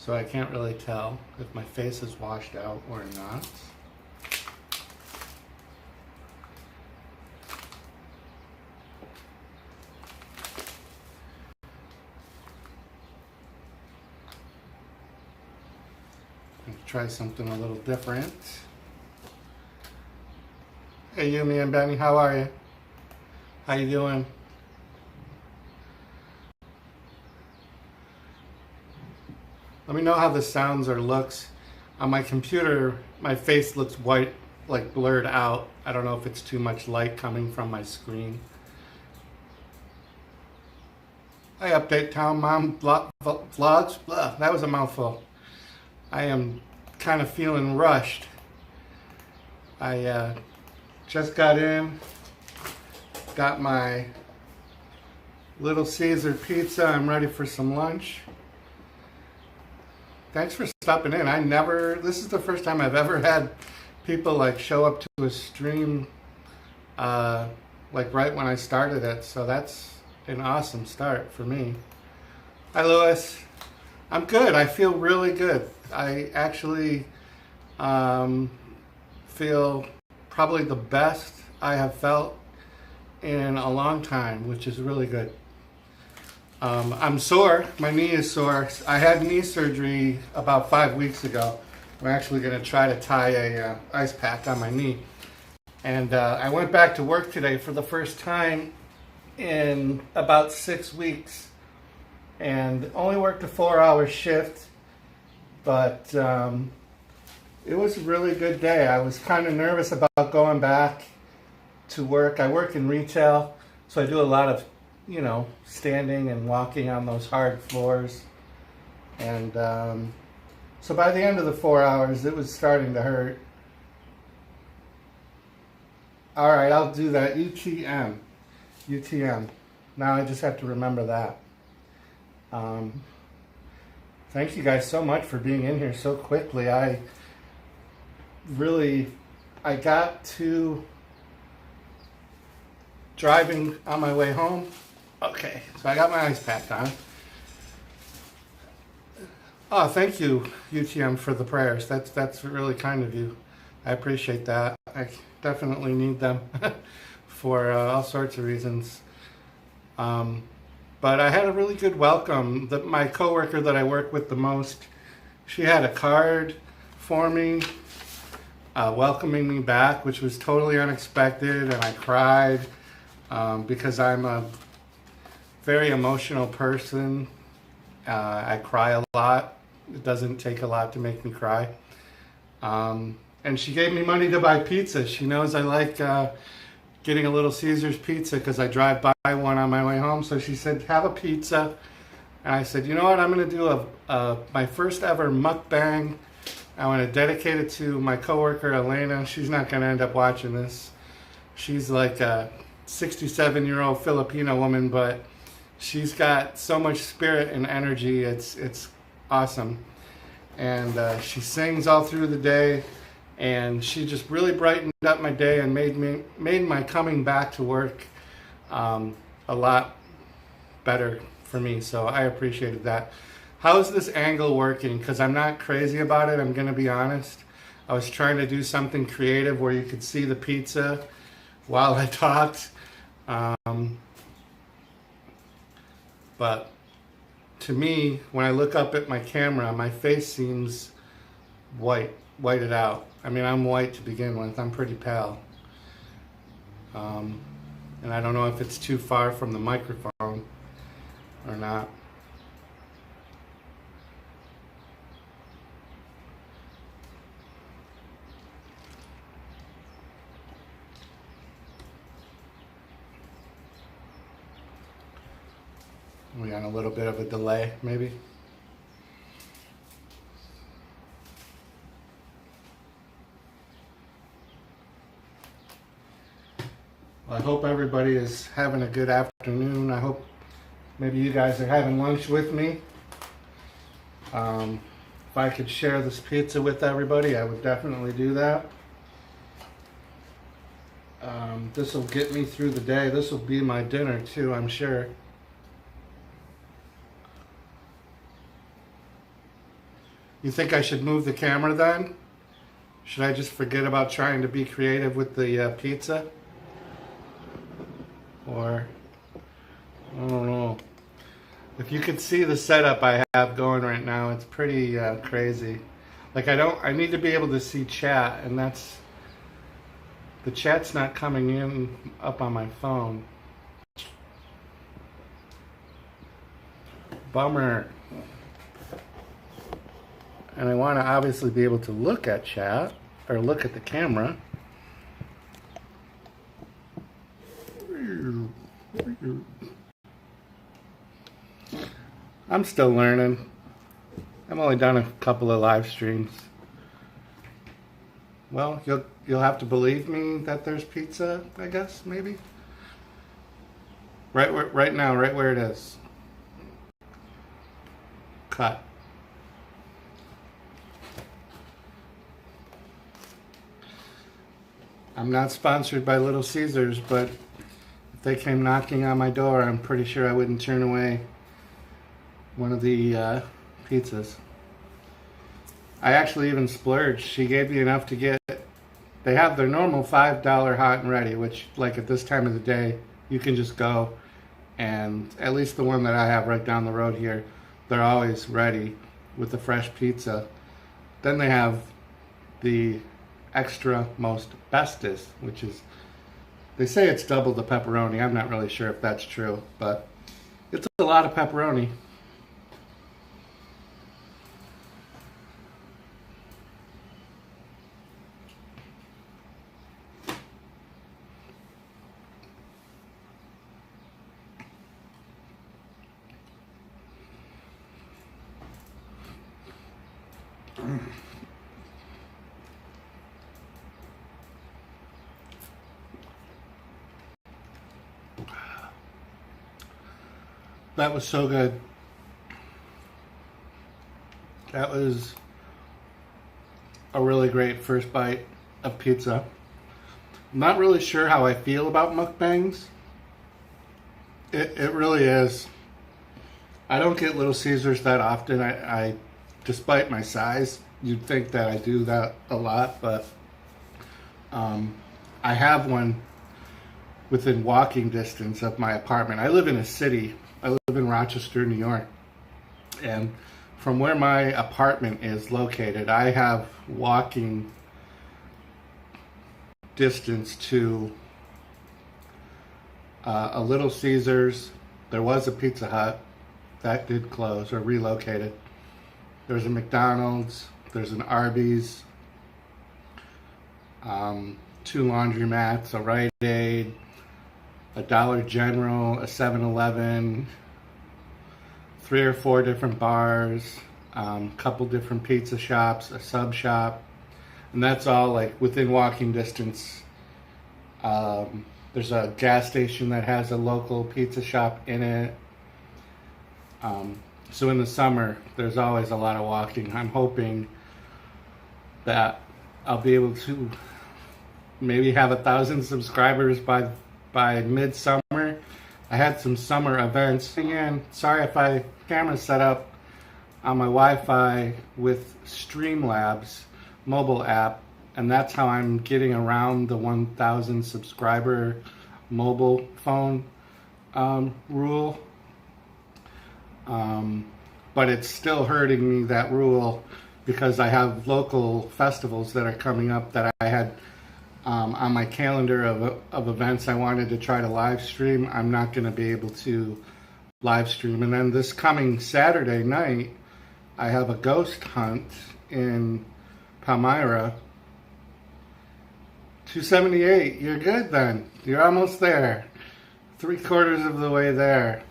so I can't really tell if my face is washed out or not. Let's try something a little different. Hey Yumi and Benny, how are you? How you doing? Let me know how this sounds or looks. On my computer, my face looks white, like blurred out. I don't know if it's too much light coming from my screen. I update Town Mom vlogs. Blah, that was a mouthful. I am kind of feeling rushed. I just got in, got my little Caesar pizza. I'm ready for some lunch. Thanks for stopping in. This is the first time I've ever had people like show up to a stream like right when I started it. So that's an awesome start for me. Hi Louis. I'm good. I feel really good. I actually feel probably the best I have felt in a long time, which is really good. I'm sore. My knee is sore. I had knee surgery about 5 weeks ago. We're actually going to try to tie a ice pack on my knee. And I went back to work today for the first time in about 6 weeks. And only worked a 4-hour shift. But it was a really good day. I was kind of nervous about going back to work. I work in retail, so I do a lot of standing and walking on those hard floors. And so by the end of the 4 hours, it was starting to hurt. All right, I'll do that. UTM. UTM. Now I just have to remember that. Thank you guys so much for being in here so quickly. I got to driving on my way home. Okay, so I got my ice pack on. Oh, thank you, UTM, for the prayers. That's really kind of you. I appreciate that. I definitely need them for all sorts of reasons. But I had a really good welcome. My coworker that I work with the most, she had a card for me welcoming me back, which was totally unexpected, and I cried because I'm a very emotional person. I cry a lot. It doesn't take a lot to make me cry. And she gave me money to buy pizza. She knows I like getting a little Caesar's pizza because I drive by one on my way home. So she said, have a pizza. And I said, you know what? I'm going to do my first ever mukbang. I want to dedicate it to my coworker, Elena. She's not going to end up watching this. She's like a 67-year-old Filipino woman, but she's got so much spirit and energy. It's awesome. And she sings all through the day. And she just really brightened up my day and made my coming back to work a lot better for me. So I appreciated that. How's this angle working? Because I'm not crazy about it, I'm going to be honest. I was trying to do something creative where you could see the pizza while I talked. But to me, when I look up at my camera, my face seems whited out. I mean, I'm white to begin with. I'm pretty pale. And I don't know if it's too far from the microphone or not. We got a little bit of a delay, maybe. I hope everybody is having a good afternoon. I hope maybe you guys are having lunch with me. If I could share this pizza with everybody, I would definitely do that. This will get me through the day. This will be my dinner too, I'm sure. You think I should move the camera then? Should I just forget about trying to be creative with the pizza? Or, I don't know. If you could see the setup I have going right now, it's pretty crazy. Like I need to be able to see chat, and the chat's not coming in up on my phone. Bummer. And I want to obviously be able to look at chat, or look at the camera. I'm still learning. I've only done a couple of live streams. Well, you'll have to believe me that there's pizza, I guess, maybe. Right now, right where it is. Cut. I'm not sponsored by Little Caesars, but if they came knocking on my door, I'm pretty sure I wouldn't turn away one of the pizzas. I actually even splurged. She gave me enough to get, they have their normal $5 hot and ready, which like at this time of the day, you can just go, and at least the one that I have right down the road here, they're always ready with the fresh pizza. Then they have the extra most bestest, which is, they say it's double the pepperoni. I'm not really sure if that's true, but it's a lot of pepperoni. That was so good. That was a really great first bite of pizza. I'm not really sure how I feel about mukbangs. It really is. I don't get Little Caesars that often. I despite my size, you'd think that I do that a lot, but I have one within walking distance of my apartment. I live in a city. I live in Rochester, New York, and from where my apartment is located, I have walking distance to a Little Caesars. There was a Pizza Hut that did close or relocated. There's a McDonald's, there's an Arby's, 2 laundromats, a Rite Aid, a Dollar General, a 7-Eleven, 3 or 4 different bars, couple different pizza shops, a sub shop, and that's all like within walking distance. There's a gas station that has a local pizza shop in it. So in the summer, there's always a lot of walking. I'm hoping that I'll be able to maybe have 1,000 subscribers by midsummer. I had some summer events. Again, sorry if I camera set up on my Wi-Fi with Streamlabs mobile app, and that's how I'm getting around the 1,000 subscriber mobile phone rule. But it's still hurting me, that rule, because I have local festivals that are coming up that I had on my calendar of events I wanted to try to live stream. I'm not going to be able to live stream. And then this coming Saturday night, I have a ghost hunt in Palmyra. 278, you're good then. You're almost there. 3/4 of the way there.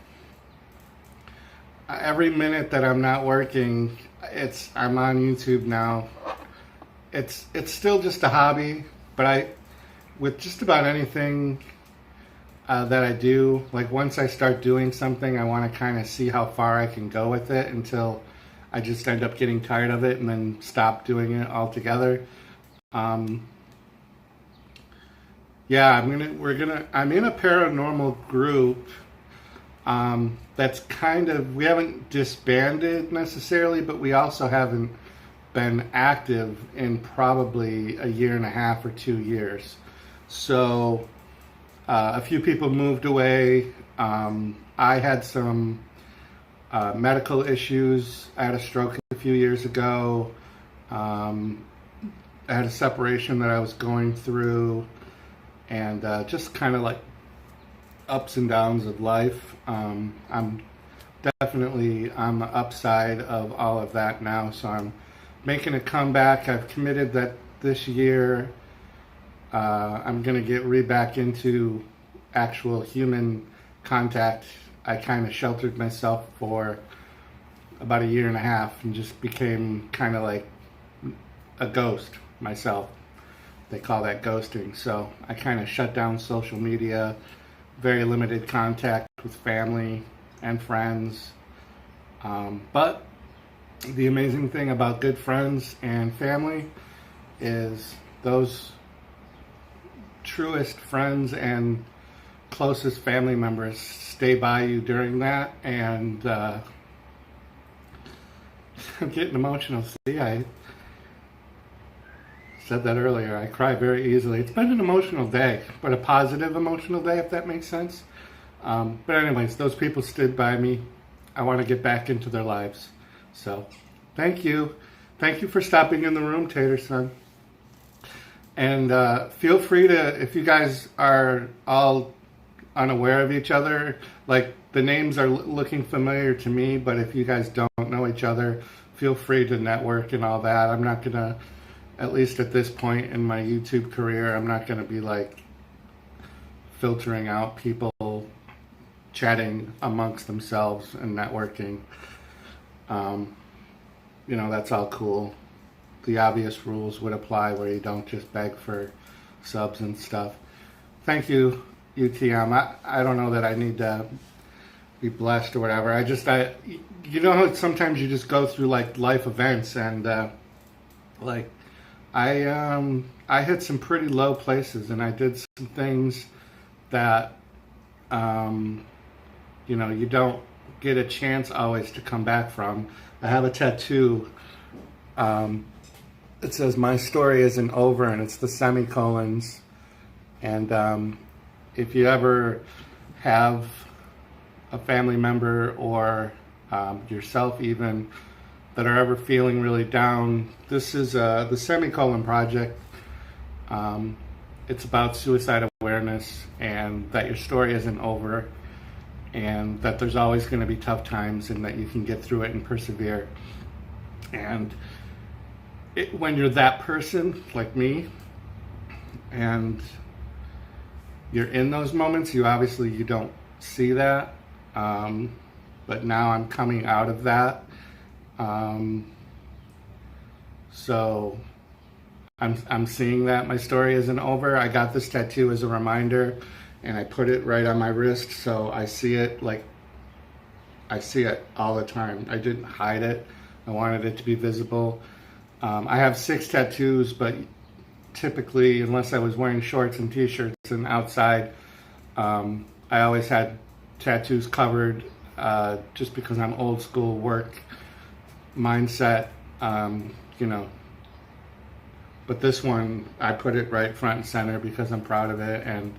Every minute that I'm not working, I'm on YouTube now. It's still just a hobby, but with just about anything that I do, like once I start doing something, I want to kind of see how far I can go with it until I just end up getting tired of it and then stop doing it altogether. Yeah, I'm in a paranormal group. That's kind of, we haven't disbanded necessarily, but we also haven't been active in probably a year and a half or 2 years. So a few people moved away. I had some medical issues. I had a stroke a few years ago. I had a separation that I was going through, and just kind of like ups and downs of life. I'm definitely on the upside of all of that now, so I'm making a comeback. I've committed that this year I'm going to get back into actual human contact. I kind of sheltered myself for about a year and a half and just became kind of like a ghost myself. They call that ghosting. So I kind of shut down social media, very limited contact with family and friends. But the amazing thing about good friends and family is those truest friends and closest family members stay by you during that. And I'm getting emotional. See, I said that earlier. I cry very easily. It's been an emotional day, but a positive emotional day, if that makes sense. But anyways, those people stood by me. I want to get back into their lives. So thank you. Thank you for stopping in the room, Tater Son. And feel free to, if you guys are all unaware of each other, like the names are looking familiar to me, but if you guys don't know each other, feel free to network and all that. I'm not going to, at least at this point in my YouTube career, I'm not going to be like filtering out people chatting amongst themselves and networking. You know, that's all cool. The obvious rules would apply where you don't just beg for subs and stuff. Thank you, UTM. I don't know that I need to be blessed or whatever. You know how sometimes you just go through like life events, and like I hit some pretty low places, and I did some things that you know, you don't get a chance always to come back from. I have a tattoo. It says, "My story isn't over," and it's the semicolons. And if you ever have a family member or yourself even that are ever feeling really down, this is the Semicolon Project. It's about suicide awareness and that your story isn't over, and that there's always going to be tough times and that you can get through it and persevere. And when you're that person like me and you're in those moments, you don't see that, but now I'm coming out of that. So I'm seeing that my story isn't over. I got this tattoo as a reminder, and I put it right on my wrist, so I see it all the time. I didn't hide it. I wanted it to be visible. I have 6 tattoos, but typically, unless I was wearing shorts and t-shirts and outside, I always had tattoos covered, just because I'm old school work mindset, you know. But this one, I put it right front and center because I'm proud of it and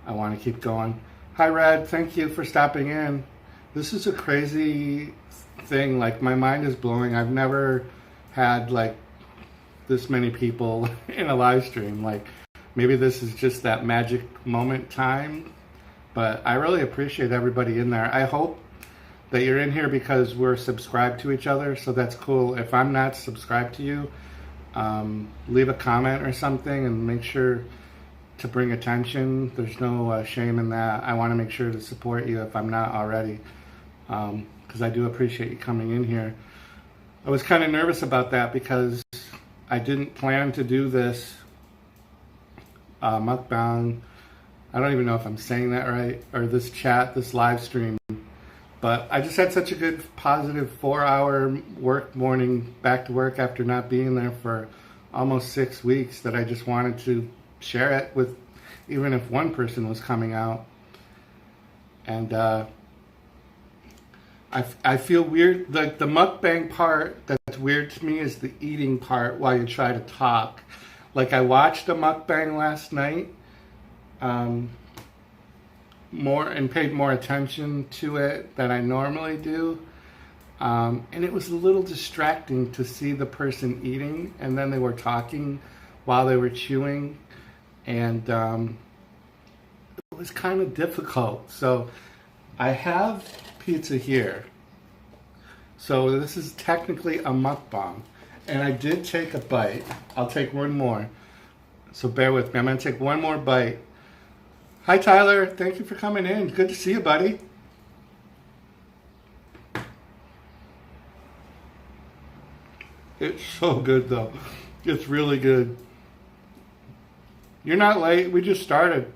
I want to keep going. Hi, Red. Thank you for stopping in. This is a crazy thing. Like, my mind is blowing. I've never had like this many people in a live stream. Like, maybe this is just that magic moment time, but I really appreciate everybody in there. I hope that you're in here because we're subscribed to each other, so that's cool. If I'm not subscribed to you, leave a comment or something and make sure to bring attention. There's no shame in that. I want to make sure to support you if I'm not already, because I do appreciate you coming in here. I was kind of nervous about that because I didn't plan to do this mukbang. I don't even know if I'm saying that right, or this chat, this live stream. But I just had such a good, positive 4-hour work morning, back to work after not being there for almost 6 weeks, that I just wanted to share it with, even if one person was coming out. And I feel weird. The mukbang part that's that's weird to me is the eating part while you try to talk. Like I watched a mukbang last night, more and paid more attention to it than I normally do. And it was a little distracting to see the person eating and then they were talking while they were chewing, and it was kind of difficult. So I have pizza here. So this is technically a mukbang. And I did take a bite. I'll take one more. So bear with me. I'm going to take one more bite. Hi, Tyler. Thank you for coming in. Good to see you, buddy. It's so good, though. It's really good. You're not late. We just started.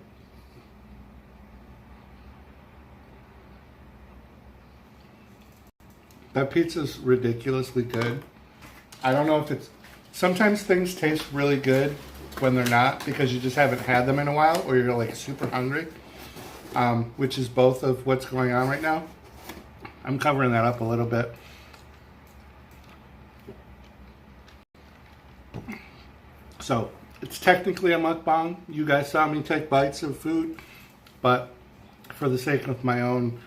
That pizza's ridiculously good. I don't know if it's... Sometimes things taste really good when they're not because you just haven't had them in a while or you're like super hungry, which is both of what's going on right now. I'm covering that up a little bit. So, it's technically a mukbang. You guys saw me take bites of food, but for the sake of my own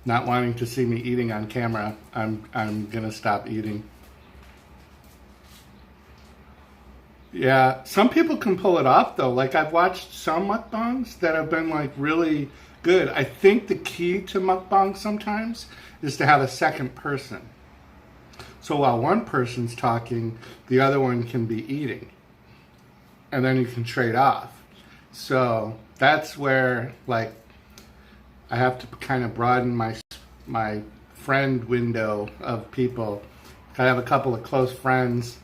not wanting to see me eating on camera, I'm gonna stop eating. Yeah, some people can pull it off though. Like I've watched some mukbangs that have been like really good. I think the key to mukbang sometimes is to have a second person. So while one person's talking, the other one can be eating. And then you can trade off. So that's where like I have to kind of broaden my friend window of people. I have a couple of close friends,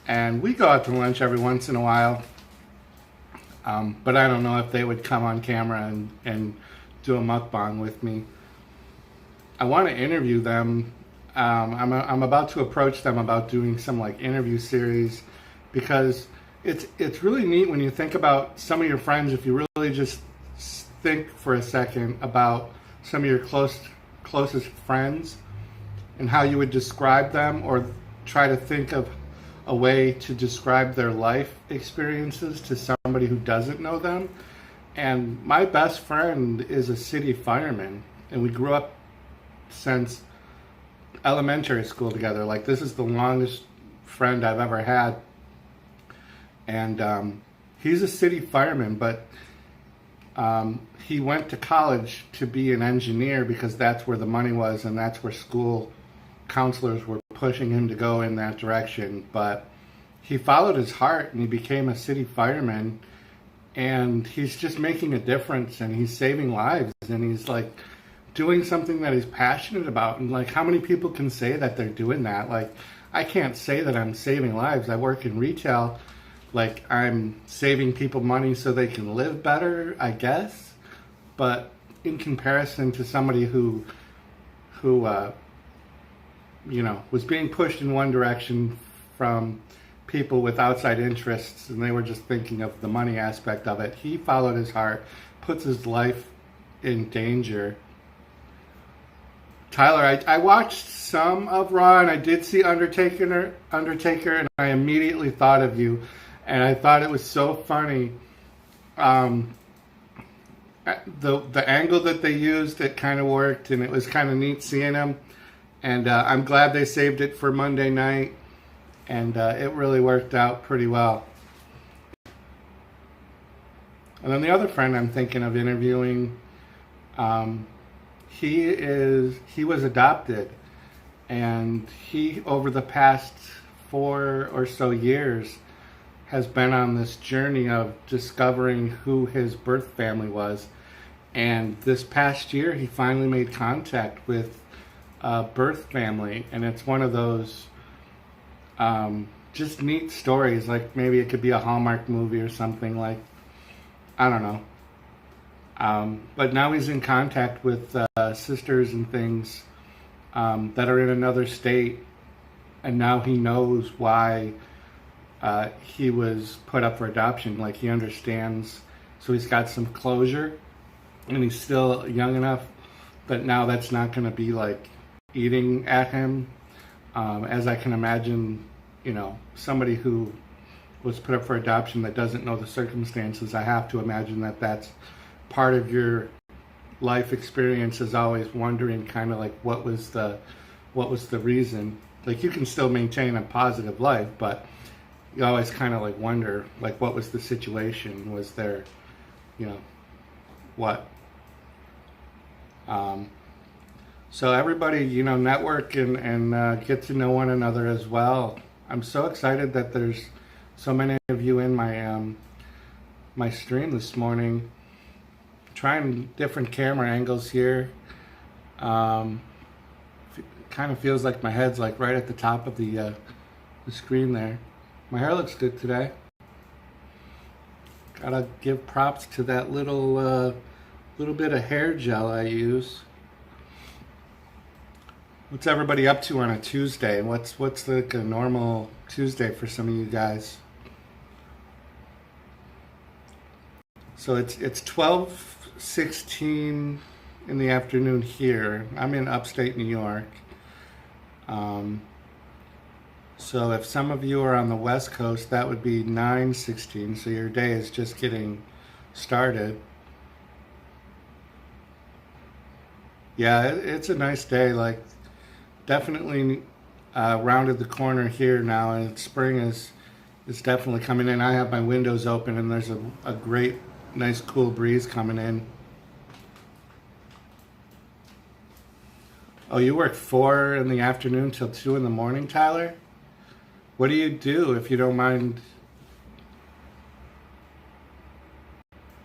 and we go out to lunch every once in a while. But I don't know if they would come on camera and do a mukbang with me. I want to interview them. I'm about to approach them about doing some like interview series, because it's really neat when you think about some of your friends. If you really just think for a second about some of your closest friends and how you would describe them, or try to think of a way to describe their life experiences to somebody who doesn't know them. And my best friend is a city fireman, and we grew up since elementary school together. Like this is the longest friend I've ever had. And he's a city fireman, but he went to college to be an engineer because that's where the money was, and that's where school counselors were pushing him to go in that direction. But he followed his heart and he became a city fireman, and he's just making a difference, and he's saving lives, and he's like doing something that he's passionate about. And like, how many people can say that they're doing that? Like, I can't say that I'm saving lives. I work in retail. Like, I'm saving people money so they can live better, I guess. But in comparison to somebody who you know, was being pushed in one direction from people with outside interests, and they were just thinking of the money aspect of it, he followed his heart, puts his life in danger. Tyler, I watched some of Raw, and I did see Undertaker, and I immediately thought of you. And I thought it was so funny. The angle that they used, it kind of worked, and it was kind of neat seeing him. And I'm glad they saved it for Monday night, and it really worked out pretty well. And then the other friend I'm thinking of interviewing, he was adopted, and he, over the past 4 or so years, has been on this journey of discovering who his birth family was. And this past year, he finally made contact with a birth family. And it's one of those just neat stories. Like maybe it could be a Hallmark movie or something, like, I don't know. But now he's in contact with sisters and things that are in another state. And now he knows why he was put up for adoption. Like, he understands, so he's got some closure, and he's still young enough that now that's not going to be like eating at him. As I can imagine, somebody who was put up for adoption that doesn't know the circumstances, I have to imagine that that's part of your life experience, is always wondering kind of like what was the reason. Like, you can still maintain a positive life, but you always kind of like wonder, like, what was the situation? Was there, what? So everybody, network and get to know one another as well. I'm so excited that there's so many of you in my stream this morning. Trying different camera angles here. Kind of feels like my head's like right at the top of the screen there. My hair looks good today. Gotta give props to that little bit of hair gel I use. What's everybody up to on a Tuesday? What's like a normal Tuesday for some of you guys? So it's 12:16 in the afternoon here. I'm in upstate New York. So if some of you are on the West Coast, that would be 9:16. So your day is just getting started. Yeah, it's a nice day. Like, definitely rounded the corner here now, and spring is definitely coming in. I have my windows open, and there's a great, nice, cool breeze coming in. Oh, you work 4 in the afternoon till 2 in the morning, Tyler? What do you do, if you don't mind?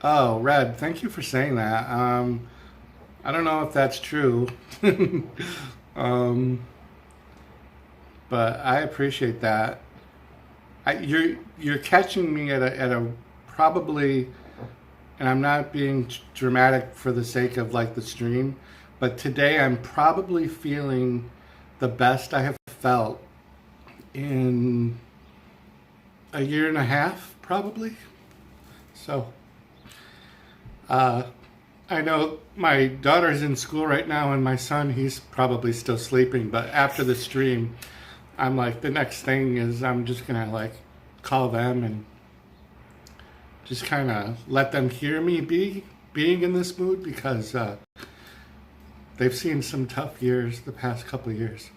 Oh, Red, thank you for saying that. I don't know if that's true. But I appreciate that. You're catching me at a probably, and I'm not being dramatic for the sake of like the stream, but today I'm probably feeling the best I have felt in a year and a half, probably. So, I know my daughter's in school right now, and my son, he's probably still sleeping, but after the stream, I'm like, the next thing is I'm just gonna like call them and just kind of let them hear me being in this mood, because they've seen some tough years the past couple of years.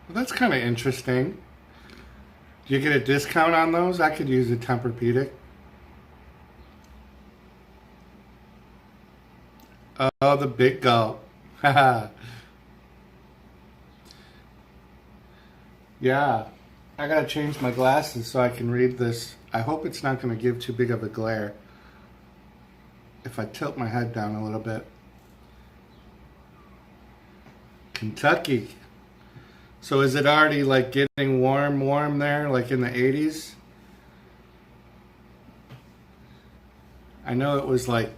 Well, that's kind of interesting. Do you get a discount on those? I could use a Tempur-Pedic. Oh, the big gulp. Haha. Yeah. I gotta change my glasses so I can read this. I hope it's not gonna give too big of a glare if I tilt my head down a little bit. Kentucky. So is it already like getting warm there, like in the 80s? I know it was like,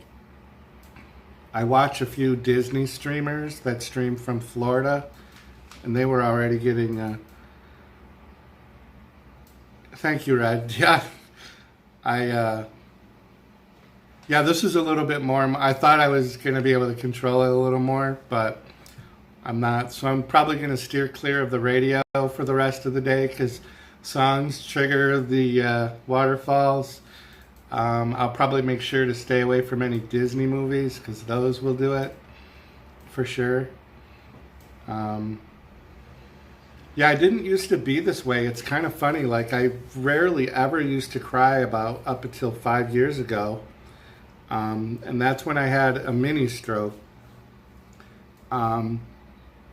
I watch a few Disney streamers that stream from Florida, and they were already getting thank you, Red. Yeah. Yeah, this is a little bit more, I thought I was going to be able to control it a little more, but I'm not. So I'm probably going to steer clear of the radio for the rest of the day, because songs trigger the waterfalls. I'll probably make sure to stay away from any Disney movies, because those will do it for sure. Yeah, I didn't used to be this way. It's kind of funny. Like, I rarely ever used to cry about up until 5 years ago. And that's when I had a mini stroke. And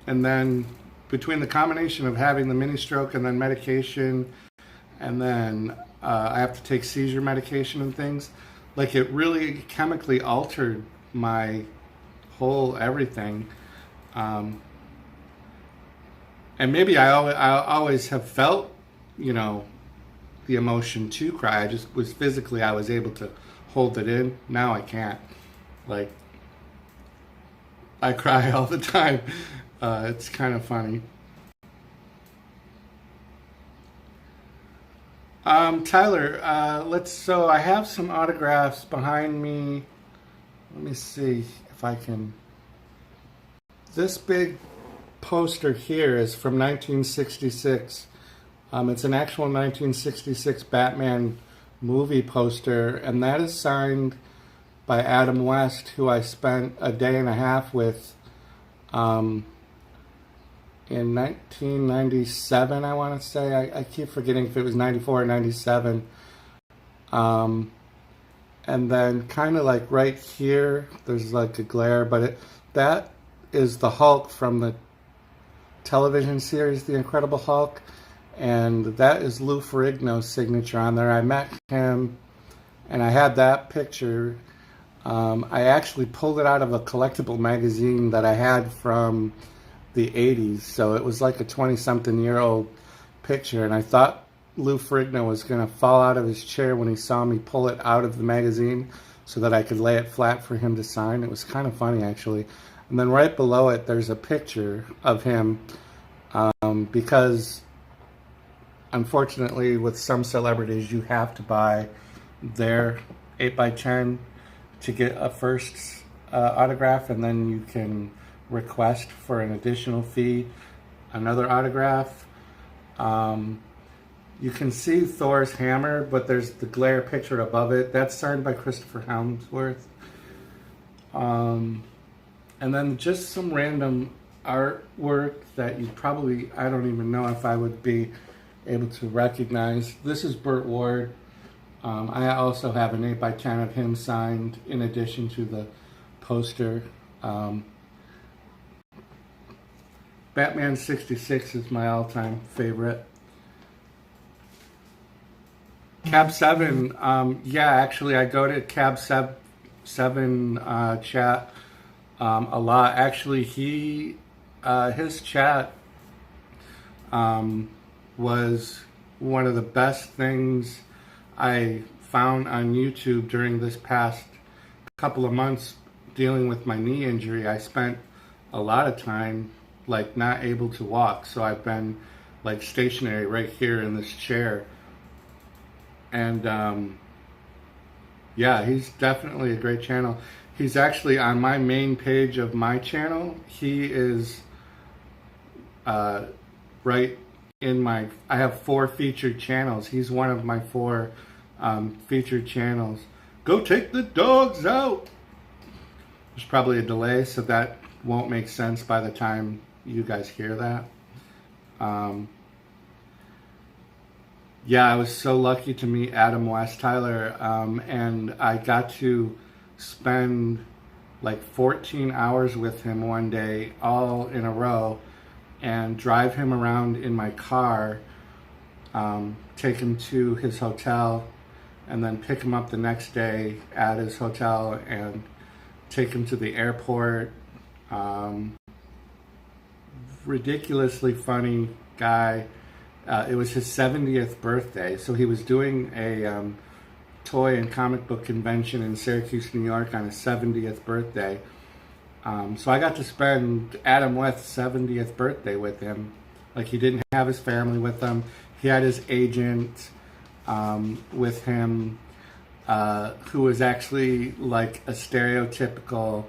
then between the combination of having the mini stroke and then medication, and then I have to take seizure medication and things, like, it really chemically altered my whole everything. And maybe I always have felt, the emotion to cry. I just was physically, I was able to hold it in. Now I can't. Like, I cry all the time. It's kind of funny. Tyler, so I have some autographs behind me. Let me see if I can This big poster here is from 1966. It's an actual 1966 Batman movie poster, and that is signed by Adam West, who I spent a day and a half with in 1997, I want to say. I keep forgetting if it was 94 or 97. And then kind of like right here, there's like a glare, but that is the Hulk from the television series The Incredible Hulk, and that is Lou Ferrigno's signature on there. I met him, and I had that picture. I actually pulled it out of a collectible magazine that I had from the 80s, so it was like a 20-something-year-old picture, and I thought Lou Ferrigno was going to fall out of his chair when he saw me pull it out of the magazine so that I could lay it flat for him to sign. It was kind of funny, actually. And then right below it, there's a picture of him, because unfortunately with some celebrities you have to buy their 8x10 to get a first autograph, and then you can request for an additional fee another autograph. You can see Thor's hammer, but there's the glare picture above it. That's signed by Christopher Helmsworth. And then just some random artwork that you probably, I don't even know if I would be able to recognize. This is Burt Ward. I also have an 8x10 of him signed in addition to the poster. Batman 66 is my all-time favorite. Cab 7, yeah, actually I go to Cab 7 chat a lot. Actually, his chat was one of the best things I found on YouTube during this past couple of months dealing with my knee injury. I spent a lot of time like not able to walk, so I've been like stationary right here in this chair. And yeah, he's definitely a great channel. He's actually on my main page of my channel. He is right in my, I have 4 featured channels. He's one of my 4 featured channels. Go take the dogs out. There's probably a delay, so that won't make sense by the time you guys hear that. Yeah, I was so lucky to meet Adam West, Tyler, and I got to spend like 14 hours with him one day, all in a row, and drive him around in my car, take him to his hotel, and then pick him up the next day at his hotel and take him to the airport. Ridiculously funny guy. It was his 70th birthday, so he was doing a toy and comic book convention in Syracuse, New York on his 70th birthday. So I got to spend Adam West's 70th birthday with him. Like, he didn't have his family with him. He had his agent with him, who was actually like a stereotypical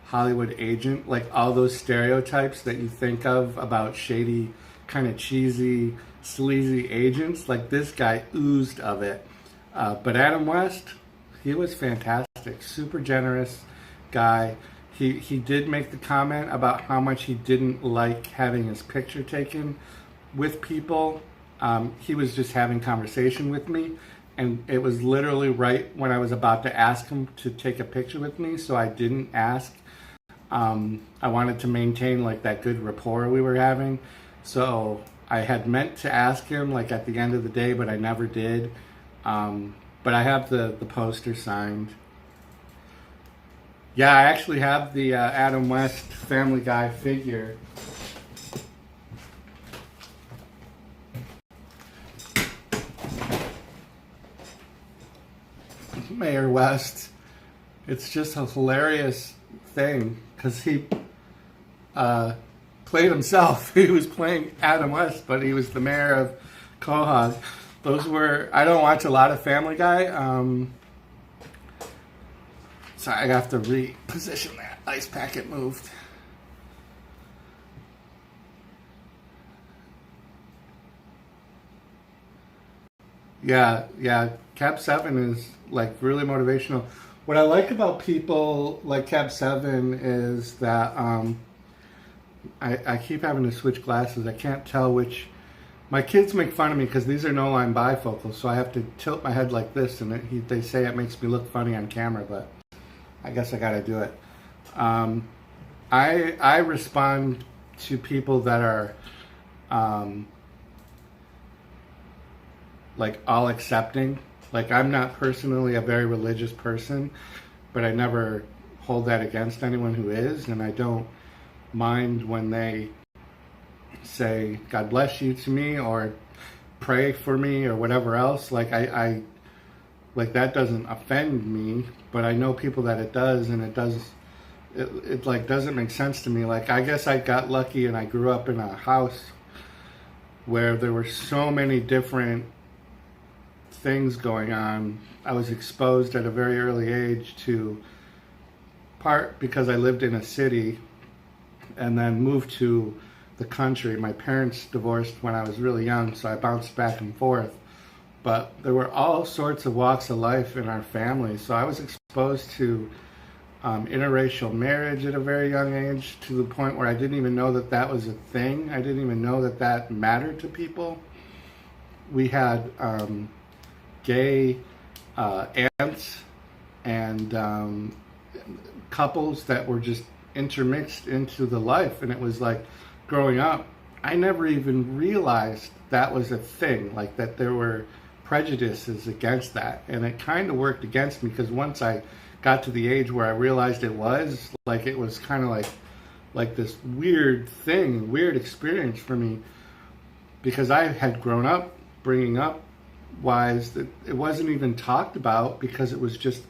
Hollywood agent, like all those stereotypes that you think of about shady, kind of cheesy, sleazy agents. Like, this guy oozed of it. But Adam West, he was fantastic, super generous guy. He did make the comment about how much he didn't like having his picture taken with people. He was just having conversation with me, and it was literally right when I was about to ask him to take a picture with me, so I didn't ask. I wanted to maintain like that good rapport we were having. So I had meant to ask him like at the end of the day, but I never did. But I have the poster signed. Yeah, I actually have the Adam West Family Guy figure. Mayor West. It's just a hilarious thing because he played himself. He was playing Adam West, but he was the mayor of Quahog. Those were, I don't watch a lot of Family Guy, so I have to reposition that ice packet moved. Yeah. Cap 7 is like really motivational. What I like about people like Cap 7 is that I keep having to switch glasses. I can't tell which. My kids make fun of me because these are no line bifocals, so I have to tilt my head like this, and they say it makes me look funny on camera, but I guess I gotta do it. I respond to people that are like all accepting. Like, I'm not personally a very religious person, but I never hold that against anyone who is, and I don't mind when they say God bless you to me or pray for me or whatever else. Like, I like, that doesn't offend me, but I know people that it does, and it like doesn't make sense to me. Like, I guess I got lucky and I grew up in a house where there were so many different things going on. I was exposed at a very early age to, part because I lived in a city and then moved to the country. My parents divorced when I was really young, so I bounced back and forth. But there were all sorts of walks of life in our family, so I was exposed to interracial marriage at a very young age, to the point where I didn't even know that that was a thing. I didn't even know that that mattered to people. We had gay aunts and couples that were just intermixed into the life, and it was like, growing up, I never even realized that was a thing, like that there were prejudices against that, and it kind of worked against me, because once I got to the age where I realized it was kind of like this weird thing, weird experience for me, because I had grown up bringing up wise that it wasn't even talked about, because it was just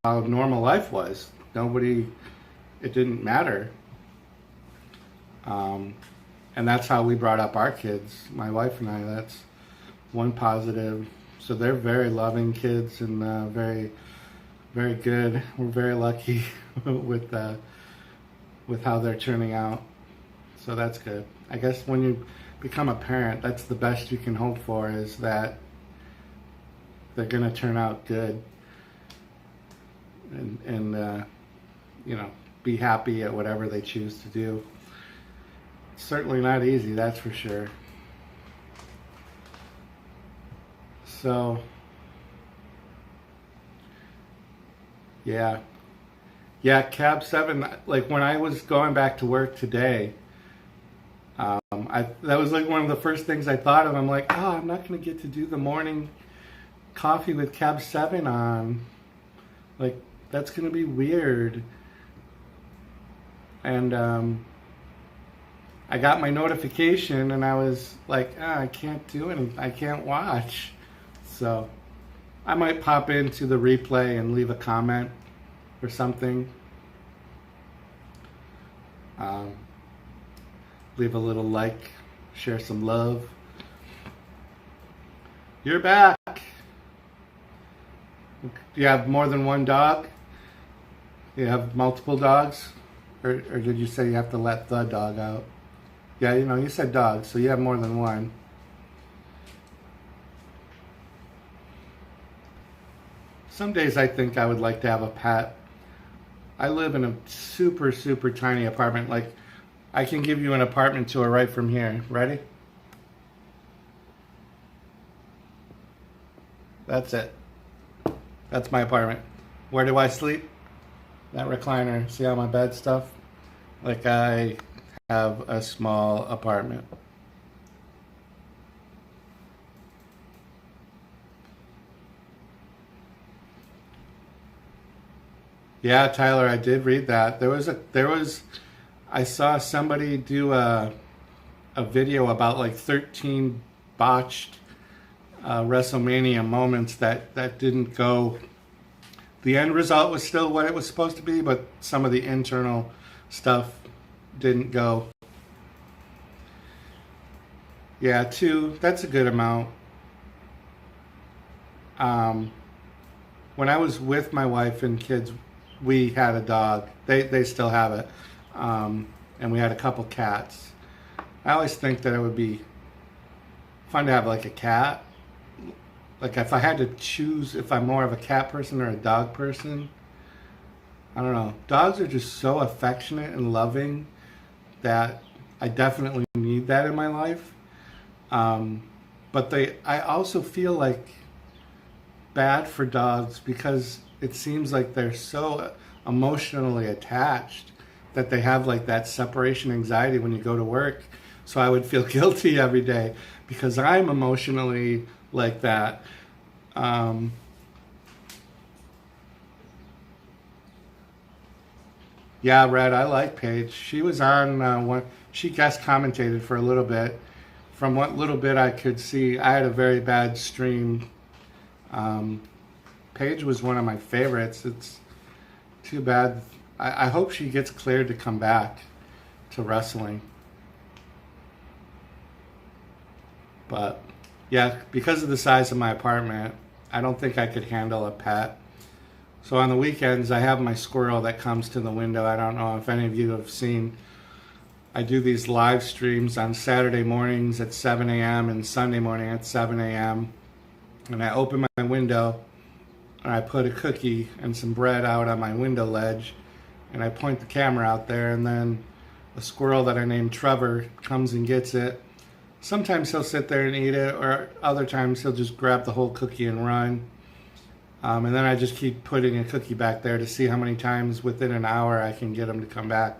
how normal life was. It didn't matter. And that's how we brought up our kids, my wife and I. That's one positive. So they're very loving kids and very, very good. We're very lucky with how they're turning out. So that's good. I guess when you become a parent, that's the best you can hope for, is that they're going to turn out good and be happy at whatever they choose to do. Certainly not easy, that's for sure. So, yeah, Cab 7. Like, when I was going back to work today, that was like one of the first things I thought of. I'm like, oh, I'm not going to get to do the morning coffee with Cab 7 on. Like, that's going to be weird. And I got my notification and I was like, I can't do anything. I can't watch. So I might pop into the replay and leave a comment or something. Leave a little like, share some love. You're back. Do you have more than one dog? Do you have multiple dogs? Or did you say you have to let the dog out? Yeah, you said dogs, so you have more than one. Some days I think I would like to have a pet. I live in a super, super tiny apartment. Like, I can give you an apartment tour right from here. Ready? That's it. That's my apartment. Where do I sleep? That recliner. See all my bed stuff? Like, I have a small apartment. Yeah, Tyler, I did read that. I saw somebody do a video about like 13 botched WrestleMania moments that didn't go. The end result was still what it was supposed to be, but some of the internal stuff didn't go. Yeah, 2, that's a good amount. When I was with my wife and kids, we had a dog. They still have it. And we had a couple cats. I always think that it would be fun to have like a cat. Like if I had to choose if I'm more of a cat person or a dog person, I don't know. Dogs are just so affectionate and loving that I definitely need that in my life. But I also feel like bad for dogs because it seems like they're so emotionally attached that they have like that separation anxiety when you go to work. So I would feel guilty every day because I'm emotionally like that. Yeah, Red, I like Paige. She was on she guest commentated for a little bit. From what little bit I could see, I had a very bad stream. Um, Paige was one of my favorites. It's too bad. I hope she gets cleared to come back to wrestling. But yeah, because of the size of my apartment, I don't think I could handle a pet. So on the weekends, I have my squirrel that comes to the window. I don't know if any of you have seen. I do these live streams on Saturday mornings at 7 a.m. and Sunday morning at 7 a.m. And I open my window and I put a cookie and some bread out on my window ledge and I point the camera out there, and then a squirrel that I named Trevor comes and gets it. Sometimes he'll sit there and eat it, or other times he'll just grab the whole cookie and run. And then I just keep putting a cookie back there to see how many times within an hour I can get him to come back.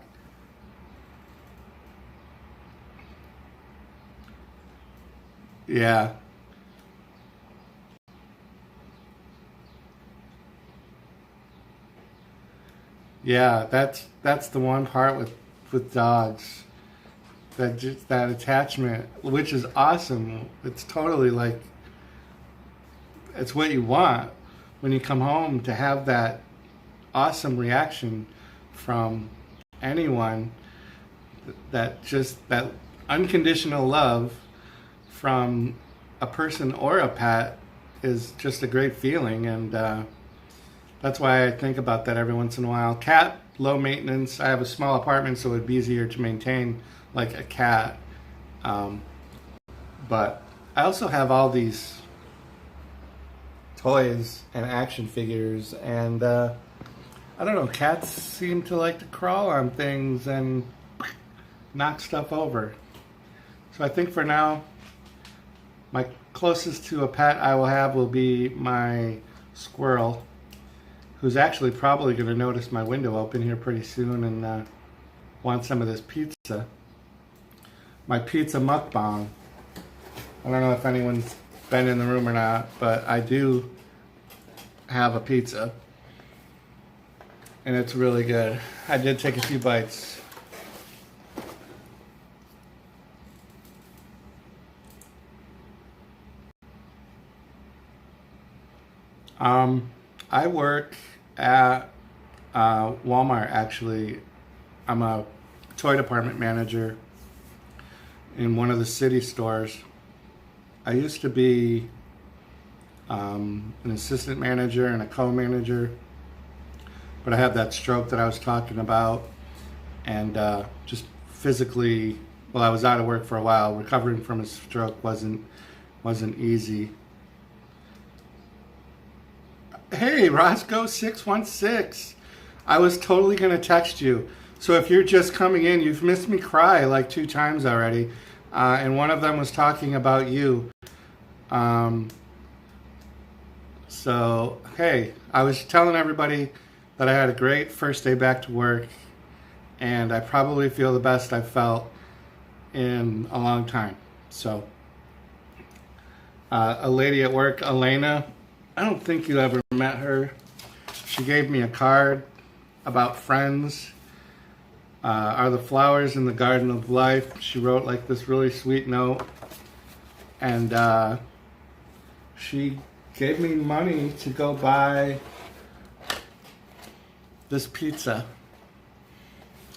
Yeah. Yeah, that's the one part with dogs. That just that attachment, which is awesome. It's totally like it's what you want when you come home, to have that awesome reaction from anyone, that just that unconditional love from a person or a pet is just a great feeling. And that's why I think about that every once in a while. Cat, low maintenance. I have a small apartment, so it'd be easier to maintain like a cat. Um, but I also have all these toys and action figures, and I don't know, cats seem to like to crawl on things and knock stuff over. So I think for now, my closest to a pet I will have will be my squirrel, who's actually probably going to notice my window open here pretty soon and want some of this pizza. My pizza mukbang. I don't know if anyone's been in the room or not, but I do have a pizza. And it's really good. I did take a few bites. I work at Walmart, actually. I'm a toy department manager in one of the city stores. I used to be an assistant manager and a co-manager, but I had that stroke that I was talking about, and just physically, well, I was out of work for a while. Recovering from a stroke wasn't easy. Hey, Roscoe616. I was totally going to text you. So if you're just coming in, you've missed me cry like 2 times already. And one of them was talking about you. So, hey, I was telling everybody that I had a great first day back to work. And I probably feel the best I've felt in a long time. So, a lady at work, Elena, I don't think you ever met her. She gave me a card about friends. Are the flowers in the garden of life? She wrote like this really sweet note. And she gave me money to go buy this pizza.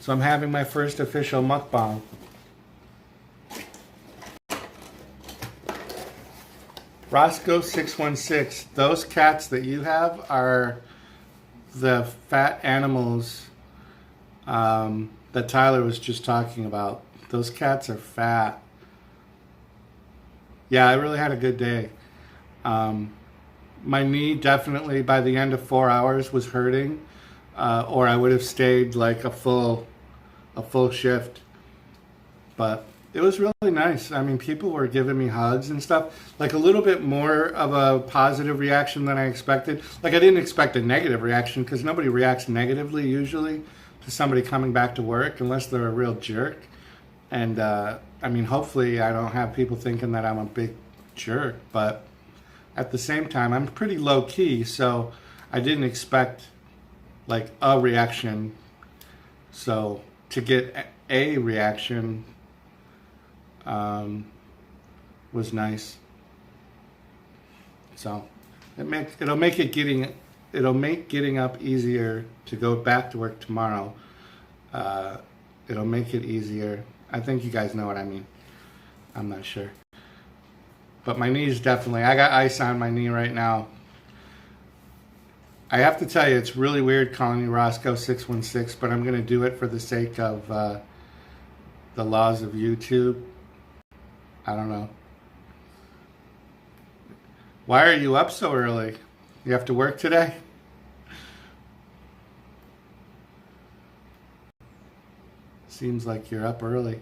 So I'm having my first official mukbang. Roscoe616, those cats that you have are the fat animals that Tyler was just talking about. Those cats are fat. Yeah, I really had a good day. Um, my knee definitely by the end of 4 hours was hurting, or I would have stayed like a full shift. But it was really nice. I mean, people were giving me hugs and stuff. Like a little bit more of a positive reaction than I expected. Like I didn't expect a negative reaction because nobody reacts negatively usually to somebody coming back to work unless they're a real jerk. And I mean, hopefully I don't have people thinking that I'm a big jerk. But at the same time, I'm pretty low key, so I didn't expect like a reaction. So to get a reaction was nice. So it'll make getting up easier to go back to work tomorrow. It'll make it easier. I think you guys know what I mean. I'm not sure. But my knee's definitely, I got ice on my knee right now. I have to tell you, it's really weird calling you Roscoe616, but I'm going to do it for the sake of the laws of YouTube. I don't know. Why are you up so early? You have to work today? Seems like you're up early.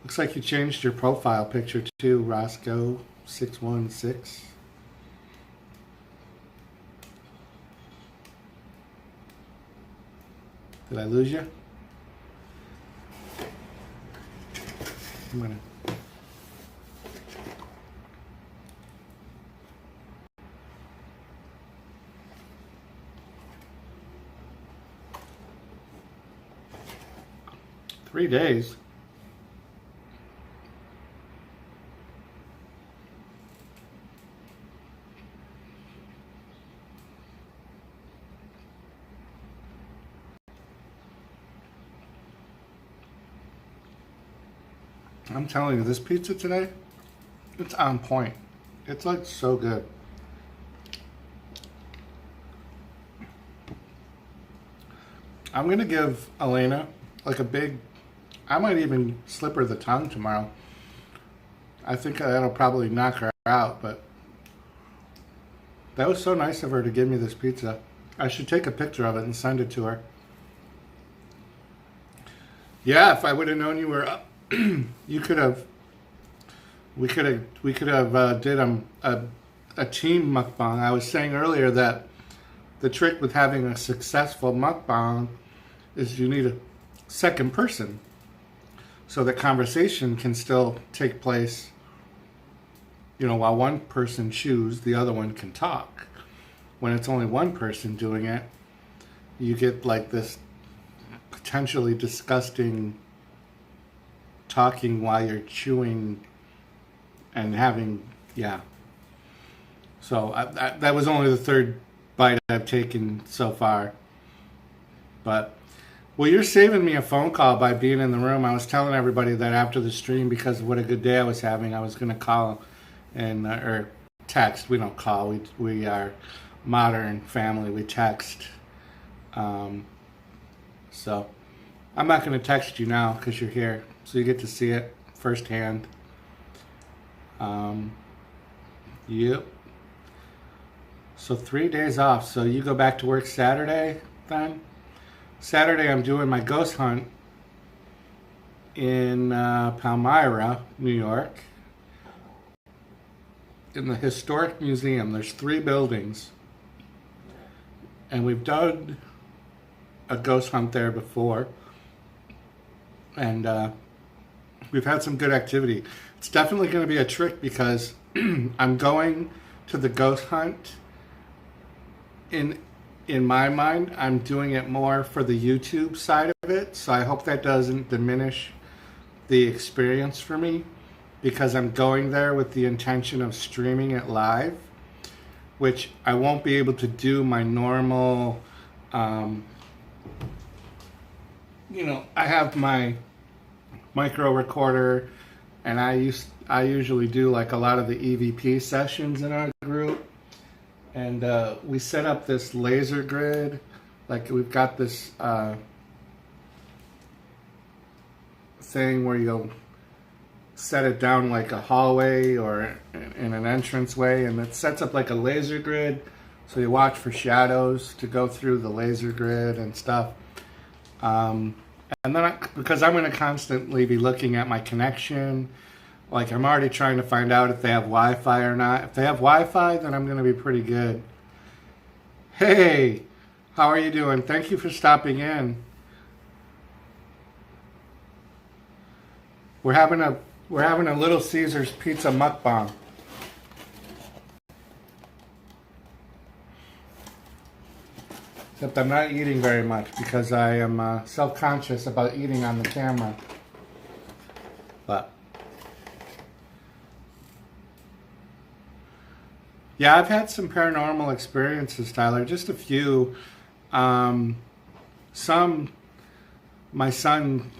Looks like you changed your profile picture too, Roscoe616. Did I lose you? I'm gonna. Three days. I'm telling you, this pizza today, it's on point. It's like so good. I'm gonna give Elena like a big, I might even slip her the tongue tomorrow. I think that'll probably knock her out, but that was so nice of her to give me this pizza. I should take a picture of it and send it to her. Yeah, if I would have known you were up, you could have. We could have did a team mukbang. I was saying earlier that the trick with having a successful mukbang is you need a second person, so that conversation can still take place. You know, while one person chews, the other one can talk. When it's only one person doing it, you get like this potentially disgusting talking while you're chewing and having, yeah. So that was only the third bite I've taken so far. But, well, you're saving me a phone call by being in the room. I was telling everybody that after the stream, because of what a good day I was having, I was going to call and, or text. We don't call. We are modern family. We text. So I'm not going to text you now because you're here. So you get to see it firsthand. Yep. So 3 days off. So you go back to work Saturday then? Saturday I'm doing my ghost hunt in Palmyra, New York. In the historic museum. There's 3 buildings. And we've done a ghost hunt there before. And we've had some good activity. It's definitely going to be a trick because I'm going to the ghost hunt. In my mind, I'm doing it more for the YouTube side of it. So I hope that doesn't diminish the experience for me, because I'm going there with the intention of streaming it live, which I won't be able to do my normal, you know, I have my micro recorder, and I usually do like a lot of the EVP sessions in our group, and we set up this laser grid Like we've got this thing where you'll set it down like a hallway or in an entranceway, and it sets up like a laser grid, so you watch for shadows to go through the laser grid and stuff. And then because I'm going to constantly be looking at my connection, like I'm already trying to find out if they have Wi-Fi or not. If they have Wi-Fi, then I'm going to be pretty good. Hey, how are you doing? Thank you for stopping in. We're having a Little Caesar's Pizza MUKBANG. Except I'm not eating very much because I am self-conscious about eating on the camera. But yeah, I've had some paranormal experiences, Tyler. Just a few. Some my son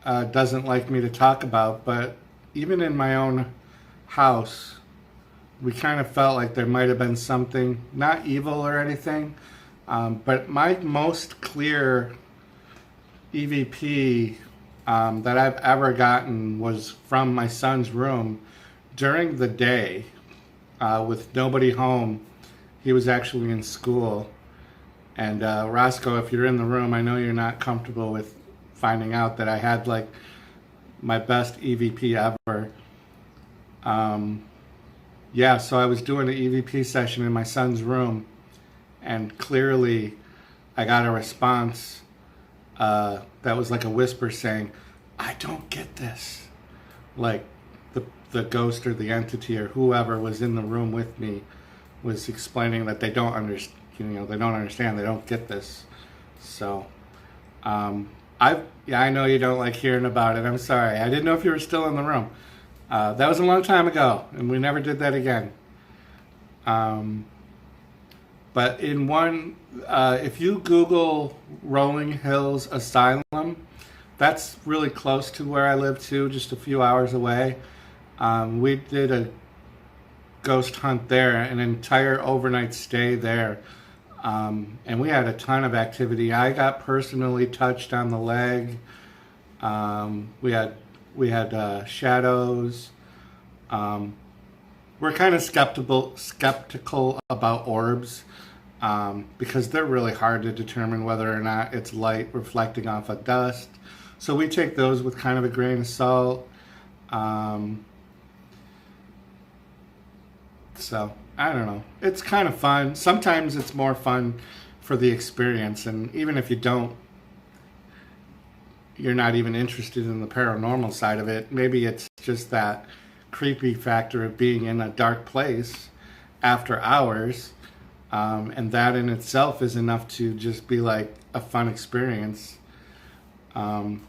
doesn't like me to talk about, but even in my own house, we kind of felt like there might have been something, not evil or anything, but my most clear EVP that I've ever gotten was from my son's room during the day with nobody home. He was actually in school. And Roscoe, if you're in the room, I know you're not comfortable with finding out that I had like my best EVP ever. Yeah, so I was doing an EVP session in my son's room, and clearly I got a response that was like a whisper saying, "I don't get this." Like the ghost or the entity or whoever was in the room with me was explaining that they don't understand. They don't understand. They don't get this. So, I know you don't like hearing about it. I'm sorry. I didn't know if you were still in the room. That was a long time ago, and we never did that again. But in one, if you Google Rolling Hills Asylum, that's really close to where I live too, just a few hours away. We did a ghost hunt there, an entire overnight stay there. And we had a ton of activity. I got personally touched on the leg. We had shadows. We're kind of skeptical about orbs because they're really hard to determine whether or not it's light reflecting off of dust. So we take those with kind of a grain of salt. So I don't know. It's kind of fun. Sometimes it's more fun for the experience, and even if you're not even interested in the paranormal side of it, maybe it's just that creepy factor of being in a dark place after hours, and that in itself is enough to just be like a fun experience. So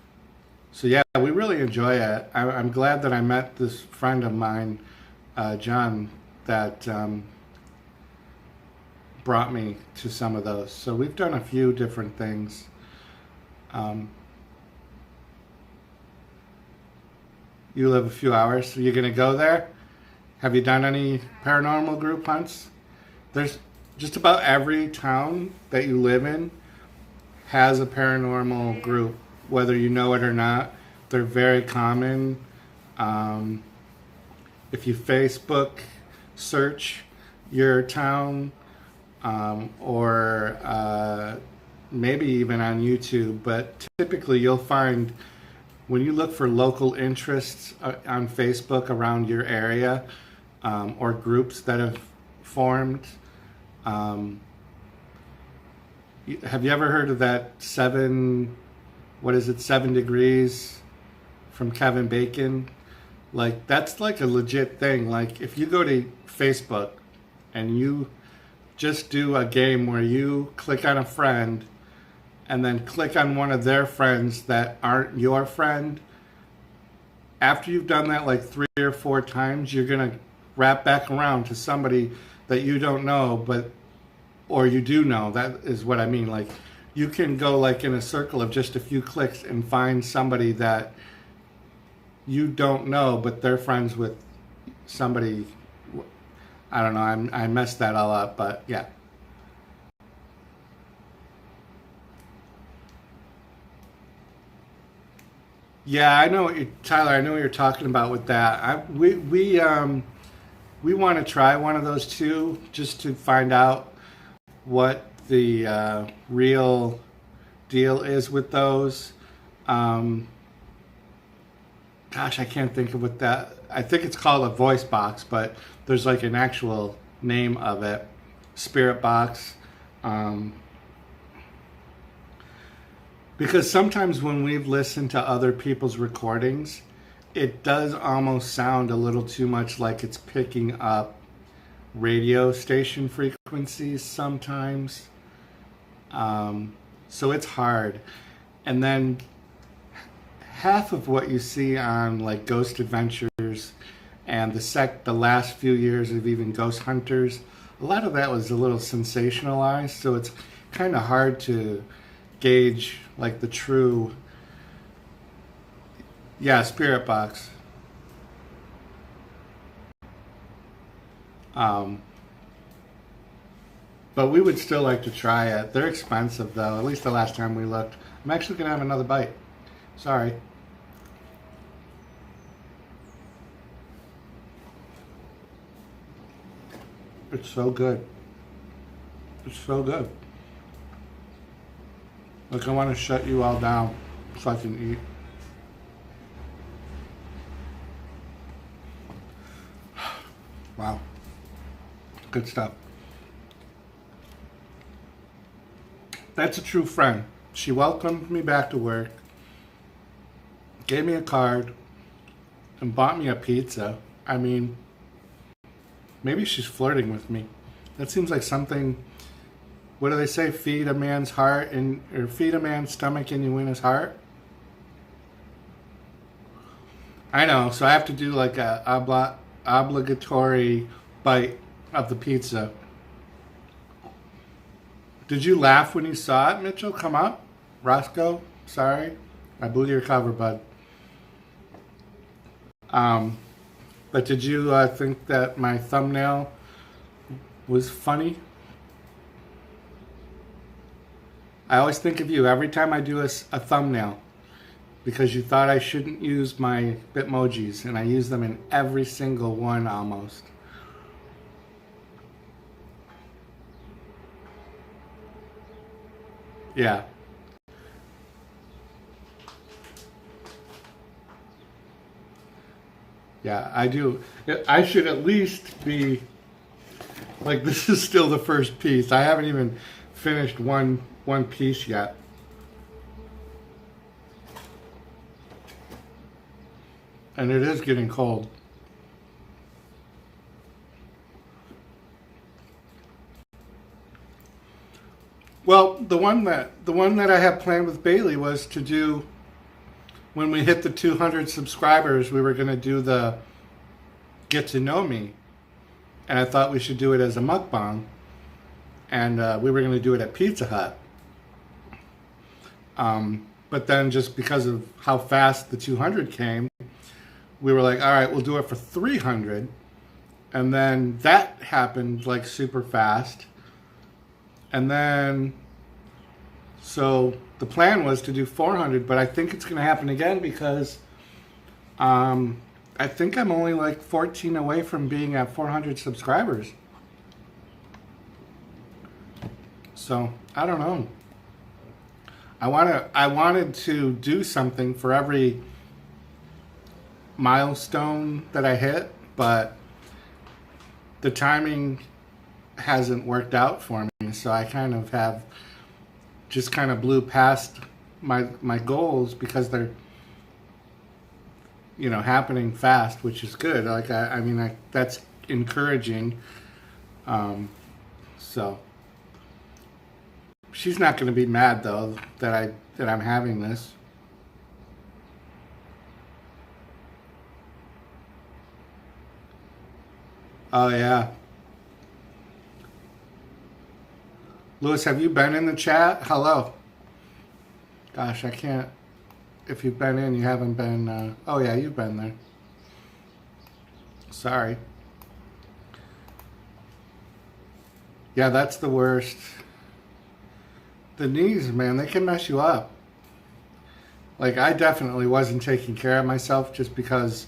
yeah, we really enjoy it. I'm glad that I met this friend of mine, John, that brought me to some of those. So we've done a few different things. You live a few hours, so you're going to go there? Have you done any paranormal group hunts? There's just about every town that you live in has a paranormal group, whether you know it or not. They're very common. If you Facebook search your town, or maybe even on YouTube, but typically you'll find when you look for local interests on Facebook around your area, or groups that have formed. Have you ever heard of that 7 degrees from Kevin Bacon? Like, that's like a legit thing. Like, if you go to Facebook and you just do a game where you click on a friend and then click on one of their friends that aren't your friend, after you've done that like 3 or 4 times, you're going to wrap back around to somebody that you don't know, or you do know. That is what I mean. Like, you can go like in a circle of just a few clicks and find somebody that you don't know, but they're friends with somebody. I don't know. I messed that all up, but yeah. Yeah, I know, Tyler. I know what you're talking about with that. We want to try one of those too, just to find out what the real deal is with those. Um, Gosh, I can't think of what that. I think it's called a voice box, but there's like an actual name of it, spirit box. Um, because sometimes when we've listened to other people's recordings, it does almost sound a little too much like it's picking up radio station frequencies sometimes. So it's hard. And then half of what you see on like Ghost Adventures and the last few years of even Ghost Hunters, a lot of that was a little sensationalized, so it's kind of hard to gauge like the true, yeah, spirit box. Um, but we would still like to try it. They're expensive though, at least the last time we looked. I'm actually gonna have another bite. Sorry. It's so good. It's so good. Like I want to shut you all down so I can eat. Wow. Good stuff. That's a true friend. She welcomed me back to work, gave me a card, and bought me a pizza. I mean, maybe she's flirting with me. That seems like something. What do they say? Feed a man's heart and or feed a man's stomach and you win his heart. I know. So I have to do like a obligatory bite of the pizza. Did you laugh when you saw it, Mitchell? Come up, Roscoe. Sorry, I blew your cover, bud. Um, but did you think that my thumbnail was funny? I always think of you every time I do a thumbnail because you thought I shouldn't use my Bitmojis, and I use them in every single one almost. Yeah. Yeah, I do. I should at least be like this is still the first piece. I haven't even finished one piece yet. And it is getting cold. Well, the one that I have planned with Bailey was to do when we hit the 200 subscribers, we were going to do the get to know me. And I thought we should do it as a mukbang. And we were going to do it at Pizza Hut. But then just because of how fast the 200 came, we were like, all right, we'll do it for 300. And then that happened like super fast. And then, so the plan was to do 400, but I think it's going to happen again because I think I'm only like 14 away from being at 400 subscribers. So I don't know. I wanted to do something for every milestone that I hit, but the timing hasn't worked out for me. So I kind of have just kind of blew past my goals because they're happening fast, which is good. Like I mean that's encouraging. So she's not going to be mad though that I'm having this. Oh yeah. Lewis, have you been in the chat? Hello. Gosh, I can't. If you've been in, you haven't been. Oh, yeah, you've been there. Sorry. Yeah, that's the worst. The knees, man, they can mess you up. Like, I definitely wasn't taking care of myself just because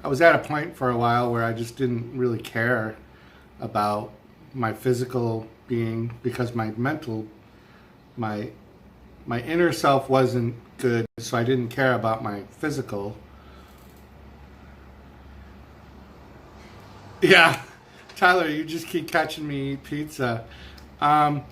I was at a point for a while where I just didn't really care about my physical being because my my inner self wasn't good, so I didn't care about my physical. Yeah, Tyler, you just keep catching me eat pizza. Um,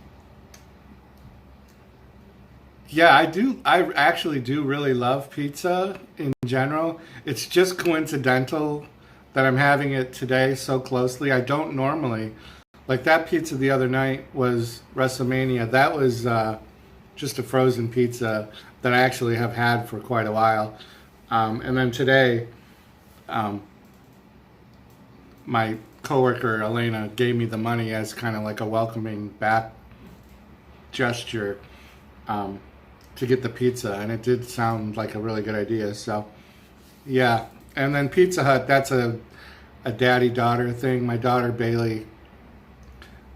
yeah, I do. I actually do really love pizza in general. It's just coincidental that I'm having it today so closely. I don't normally. Like that pizza the other night was WrestleMania. That was just a frozen pizza that I actually have had for quite a while. And then today, um, my coworker Elena gave me the money as kind of like a welcoming back gesture um, to get the pizza, and it did sound like a really good idea. So yeah, and then Pizza Hut, that's a daddy daughter thing. My daughter Bailey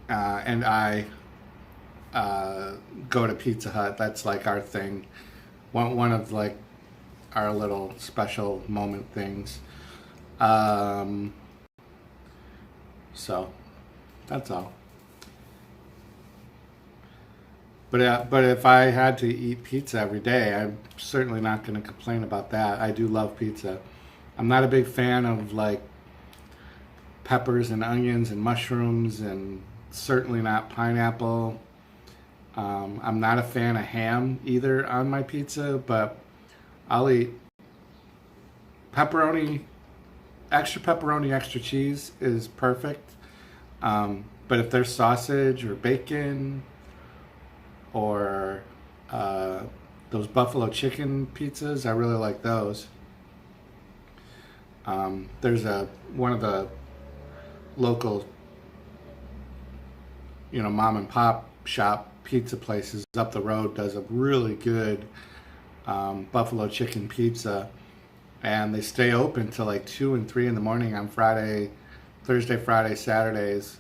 and I go to Pizza Hut. That's like our thing. One of like our little special moment things. Um, so that's all. But if I had to eat pizza every day, I'm certainly not going to complain about that. I do love pizza. I'm not a big fan of like peppers and onions and mushrooms, and certainly not pineapple. I'm not a fan of ham either on my pizza, but I'll eat pepperoni, extra cheese is perfect. But if there's sausage or bacon or those buffalo chicken pizzas, I really like those. There's one of the local, mom and pop shop pizza places up the road does a really good buffalo chicken pizza, and they stay open till like 2 and 3 in the morning on Thursday, Friday, Saturdays,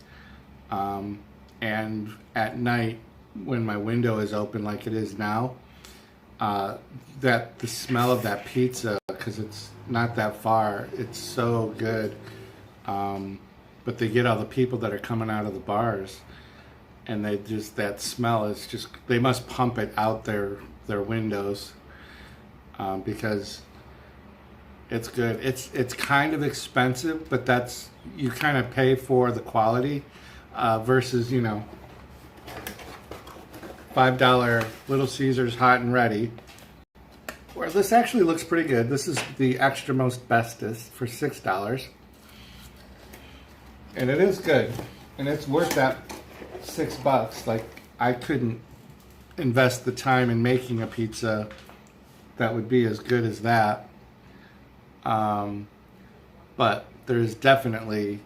and at night when my window is open like it is now, that the smell of that pizza, because it's not that far, it's so good. But they get all the people that are coming out of the bars, and that smell is just, they must pump it out their windows, because it's good. It's kind of expensive, but you kind of pay for the quality, versus $5 Little Caesars hot and ready. Where this actually looks pretty good. This is the extra most bestest for $6, and it is good, and it's worth that $6. Like, I couldn't invest the time in making a pizza that would be as good as that. But there's definitely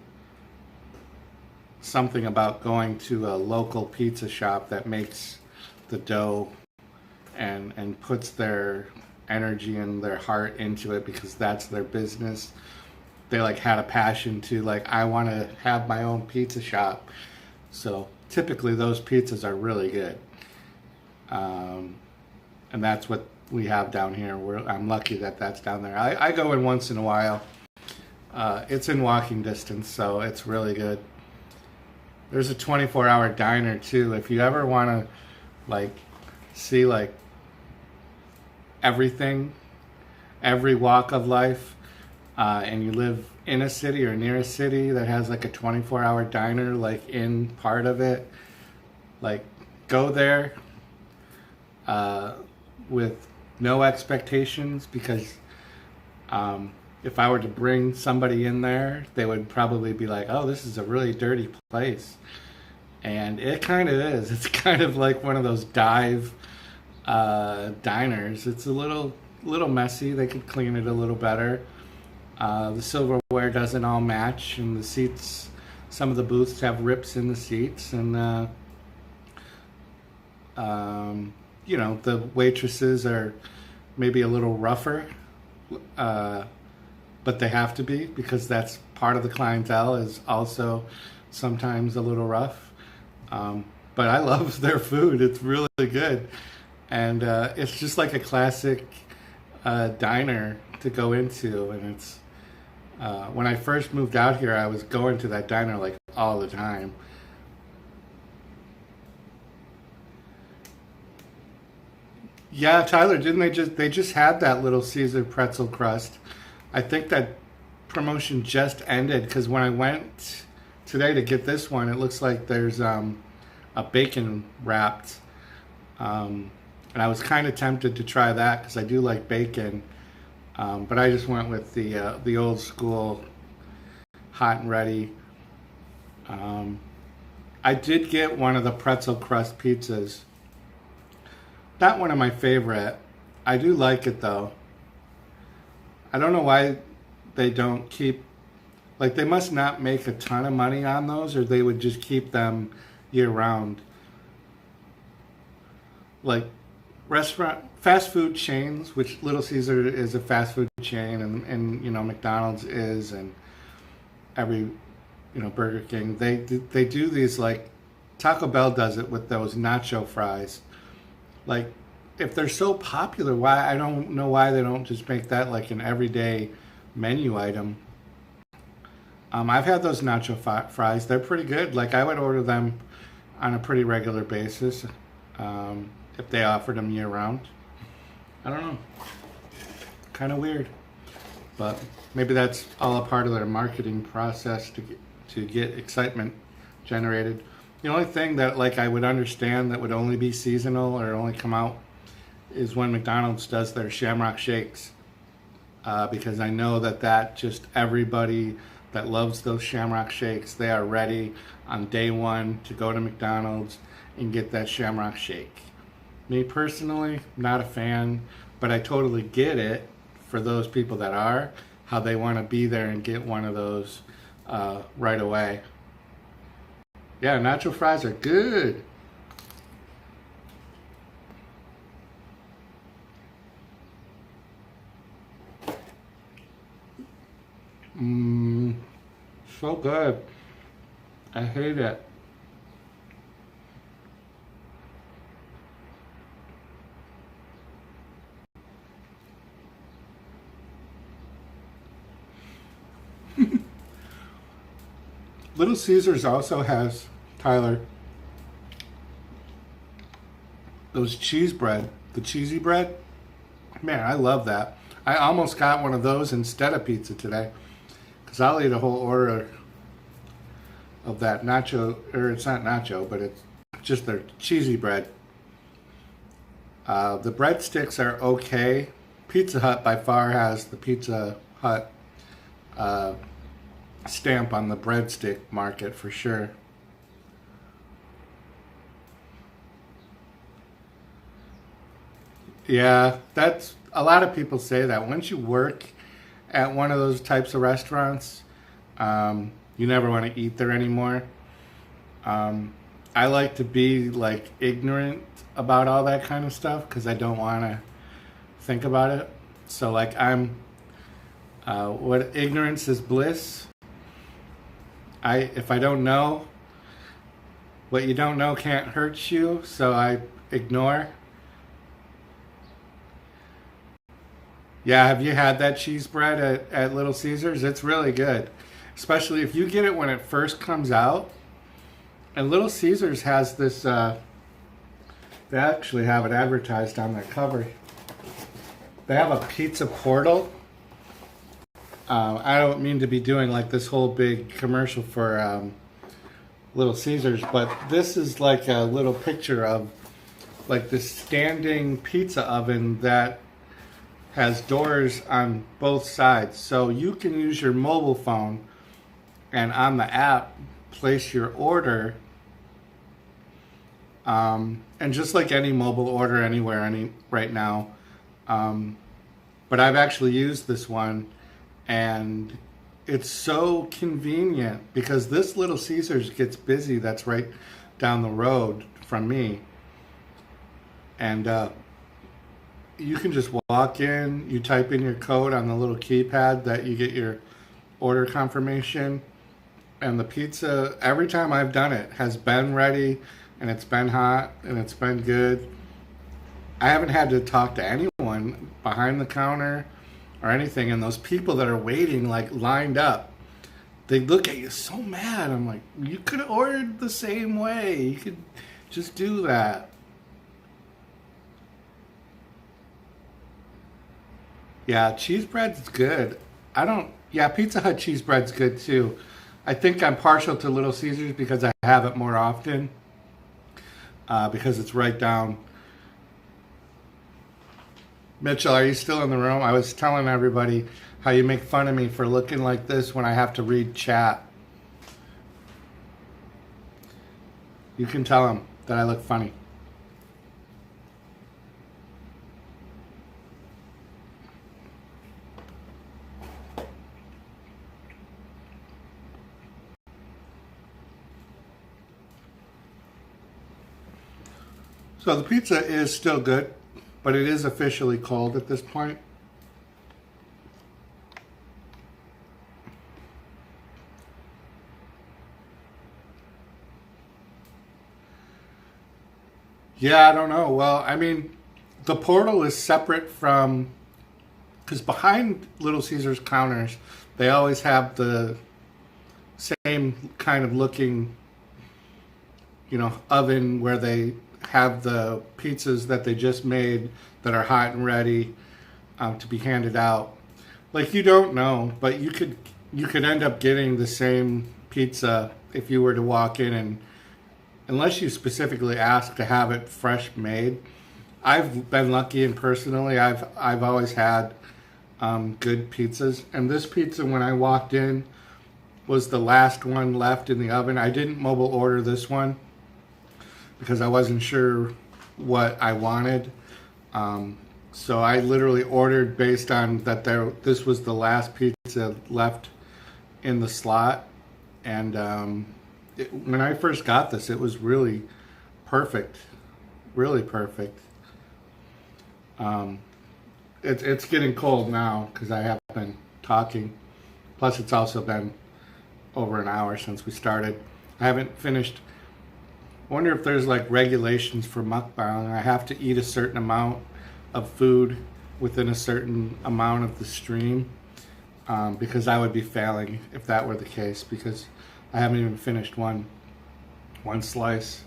something about going to a local pizza shop that makes the dough and puts their energy and their heart into it, because that's their business. They like had a passion to, like, I want to have my own pizza shop. So typically those pizzas are really good. And that's what we have down here. I'm lucky that that's down there. I go in once in a while. It's in walking distance, so it's really good. There's a 24-hour diner too. If you ever want to like see like everything, every walk of life, and you live in a city or near a city that has like a 24-hour diner like in part of it, like go there with no expectations, because if I were to bring somebody in there, they would probably be like, oh, this is a really dirty place. And it kind of is. It's kind of like one of those dive diners. It's a little messy. They could clean it a little better. The silverware doesn't all match, and the seats, some of the booths have rips in the seats, and the waitresses are maybe a little rougher, but they have to be, because that's part of the clientele, is also sometimes a little rough. But I love their food. It's really good. and it's just like a classic diner to go into. And it's when I first moved out here, I was going to that diner like all the time. Yeah, Tyler, didn't they just had that little Caesar pretzel crust? I think that promotion just ended because when I went today to get this one, it looks like there's a bacon wrapped, and I was kind of tempted to try that because I do like bacon, but I just went with the old school hot and ready. I did get one of the pretzel crust pizzas. Not one of my favorite. I do like it though. I don't know why they don't keep, like they must not make a ton of money on those, or they would just keep them year round. Like fast food chains, which Little Caesar is a fast food chain, and McDonald's is, and every Burger King, they do these, like Taco Bell does it with those nacho fries. Like, if they're so popular, why, I don't know why they don't just make that like an everyday menu item. I've had those nacho fries. They're pretty good. Like, I would order them on a pretty regular basis if they offered them year round. I don't know. Kind of weird. But maybe that's all a part of their marketing process to get excitement generated. The only thing that like I would understand that would only be seasonal or only come out is when McDonald's does their Shamrock Shakes, because I know that just everybody that loves those Shamrock Shakes, they are ready on day one to go to McDonald's and get that Shamrock Shake. Me personally, not a fan, but I totally get it for those people that are, how they want to be there and get one of those right away. Yeah, nacho fries are good. So good. I hate it. Little Caesars also has, Tyler, those cheese bread, the cheesy bread. Man, I love that. I almost got one of those instead of pizza today, because I'll eat a whole order of that nacho, or it's not nacho, but it's just their cheesy bread. The breadsticks are okay. Pizza Hut by far has the Pizza Hut stamp on the breadstick market for sure. Yeah, that's a lot of people say that. Once you work at one of those types of restaurants, you never want to eat there anymore. I like to be like ignorant about all that kind of stuff because I don't want to think about it. So like what ignorance is bliss. If I don't know, what you don't know can't hurt you, so I ignore. Yeah, have you had that cheese bread at Little Caesars? It's really good. Especially if you get it when it first comes out. And Little Caesars has this, they actually have it advertised on their cover. They have a pizza portal. I don't mean to be doing like this whole big commercial for Little Caesars, but this is like a little picture of like this standing pizza oven that has doors on both sides. So you can use your mobile phone and on the app place your order. And just like any mobile order anywhere right now. But I've actually used this one and it's so convenient because this Little Caesars gets busy that's right down the road from me. And you can just walk in, you type in your code on the little keypad that you get your order confirmation, and the pizza, every time I've done it, has been ready, and it's been hot, and it's been good. I haven't had to talk to anyone behind the counter or anything, and those people that are waiting, like lined up, they look at you so mad. I'm like, you could have ordered the same way. You could just do that. Yeah, cheese bread's good. I don't. Yeah, Pizza Hut cheese bread's good too. I think I'm partial to Little Caesars because I have it more often. Because it's right down. Mitchell, are you still in the room? I was telling everybody how you make fun of me for looking like this when I have to read chat. You can tell them that I look funny. So the pizza is still good, but it is officially cold at this point. Yeah, I don't know. Well, I mean, the portal is separate from, because behind Little Caesars counters, they always have the same kind of looking, oven where they have the pizzas that they just made that are hot and ready to be handed out. Like, you don't know, but you could end up getting the same pizza if you were to walk in, and unless you specifically ask to have it fresh made. I've been lucky, and personally, I've always had good pizzas. And this pizza, when I walked in, was the last one left in the oven. I didn't mobile order this one because I wasn't sure what I wanted. So I literally ordered based on that this was the last pizza left in the slot. And when I first got this, it was really perfect. Really perfect. It's getting cold now because I have been talking. Plus, it's also been over an hour since we started. I haven't finished. I wonder if there's like regulations for mukbang. I have to eat a certain amount of food within a certain amount of the stream, because I would be failing if that were the case, because I haven't even finished one slice.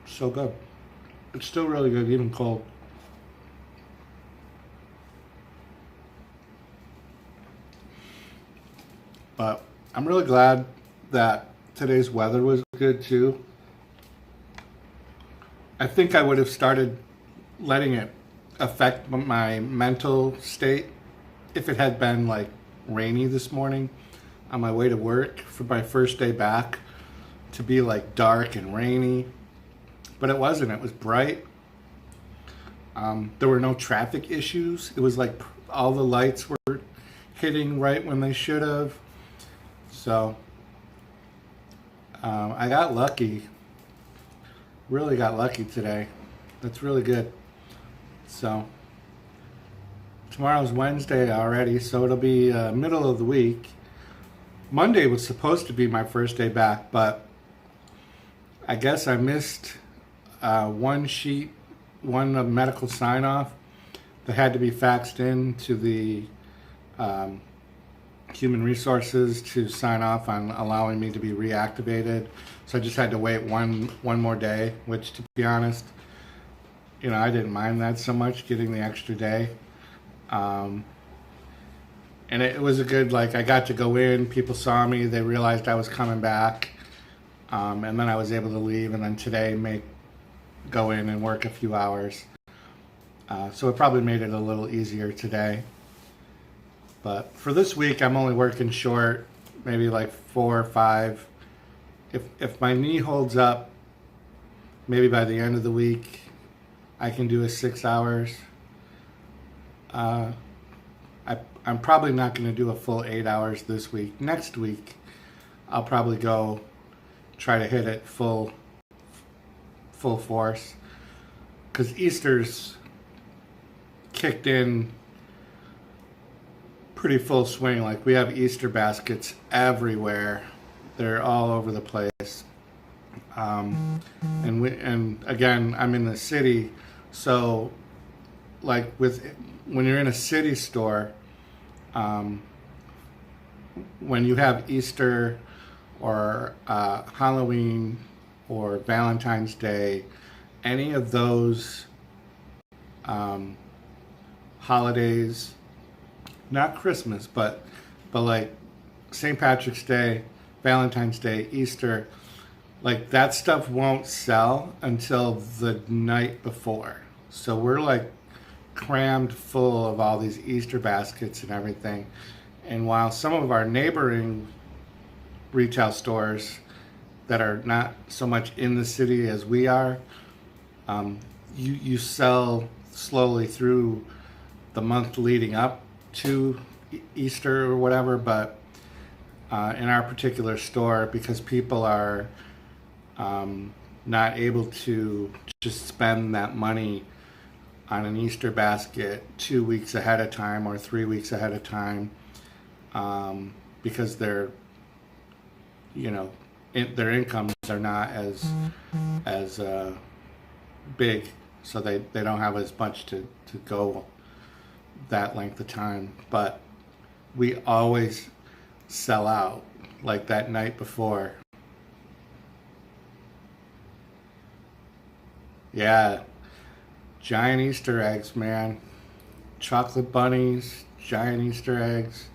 So good. It's still really good, even cold. But I'm really glad that today's weather was good too. I think I would have started letting it affect my mental state if it had been like rainy this morning on my way to work for my first day back, to be like dark and rainy. But it wasn't. It was bright. There were no traffic issues. It was like all the lights were hitting right when they should have. So I got lucky. Really got lucky today. That's really good. So tomorrow's Wednesday already, so it'll be middle of the week. Monday was supposed to be my first day back, but I guess I missed one medical sign-off that had to be faxed in to the human resources to sign off on allowing me to be reactivated. So I just had to wait one more day, which, to be honest, I didn't mind that so much, getting the extra day. And it was a good, I got to go in, people saw me, they realized I was coming back, and then I was able to leave, and then today go in and work a few hours. So it probably made it a little easier today. But for this week, I'm only working short, maybe like 4 or 5. If my knee holds up, maybe by the end of the week, I can do a 6 hours. I'm probably not going to do a full 8 hours this week. Next week, I'll probably go try to hit it full force, because Easter's kicked in pretty full swing. Like, we have Easter baskets everywhere. They're all over the place. And again, I'm in the city, so like when you're in a city store, when you have Easter or Halloween or Valentine's Day, any of those holidays, not Christmas, but like St. Patrick's Day, Valentine's Day, Easter, like that stuff won't sell until the night before. So we're like crammed full of all these Easter baskets and everything. And while some of our neighboring retail stores that are not so much in the city as we are, you sell slowly through the month leading up to Easter or whatever, but in our particular store, because people are not able to just spend that money on an Easter basket 2 weeks ahead of time or 3 weeks ahead of time, because their incomes are not as big, so they don't have as much to go that length of time. But we always sell out like that night before. Yeah, giant Easter eggs, man. Chocolate bunnies, giant Easter eggs,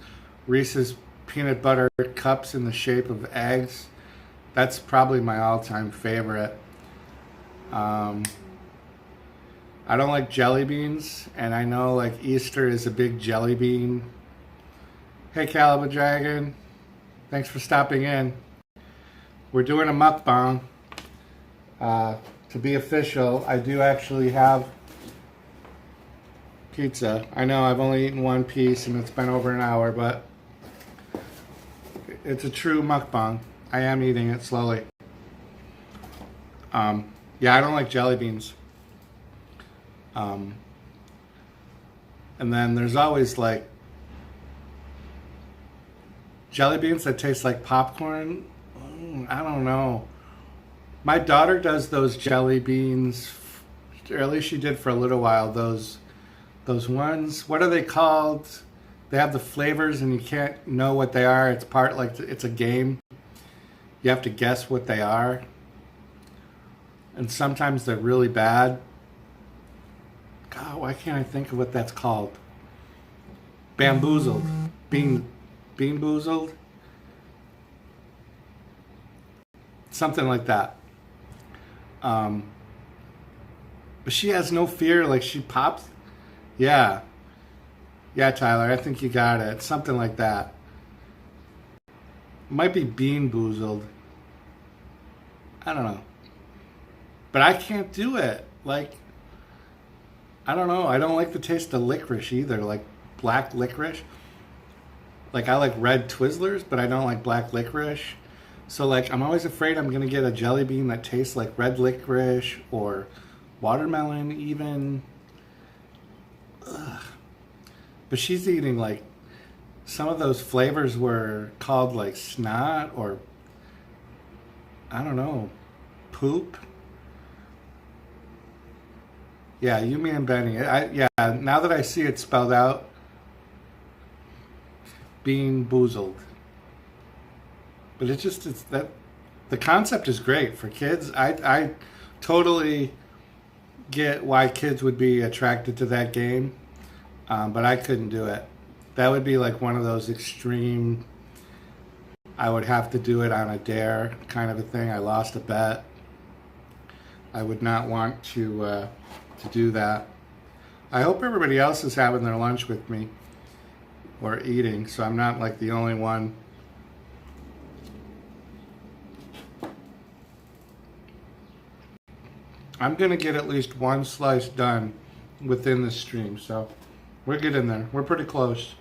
Reese's peanut butter cups in the shape of eggs. That's probably my all-time favorite. I don't like jelly beans, and I know like Easter is a big jelly bean. Hey, Caliber Dragon, thanks for stopping in. We're doing a mukbang. To be official, I do actually have pizza. I know I've only eaten one piece and it's been over an hour, but it's a true mukbang. I am eating it slowly. Yeah, I don't like jelly beans. And then there's always like jelly beans that taste like popcorn. I don't know. My daughter does those jelly beans, or at least she did for a little while. Those ones, what are they called? They have the flavors and you can't know what they are. It's part like it's a game. You have to guess what they are. And sometimes they're really bad. God, why can't I think of what that's called? Bamboozled. Bean boozled? Something like that. But she has no fear, like she pops. Yeah, Tyler, I think you got it. Something like that. Might be bean boozled. I don't know. But I can't do it. Like, I don't know. I don't like the taste of licorice either. Like black licorice. Like I like red Twizzlers, but I don't like black licorice. So like I'm always afraid I'm gonna get a jelly bean that tastes like red licorice or watermelon even. Ugh. But she's eating like some of those flavors were called like snot or I don't know, poop. Yeah, Yumi and Benny. Now that I see it spelled out, bean boozled. But it's that the concept is great for kids. I totally get why kids would be attracted to that game, but I couldn't do it. That would be like one of those extreme, I would have to do it on a dare kind of a thing. I lost a bet. I would not want to do that. I hope everybody else is having their lunch with me or eating, so I'm not like the only one. I'm going to get at least one slice done within the stream, so we're getting there. We're pretty close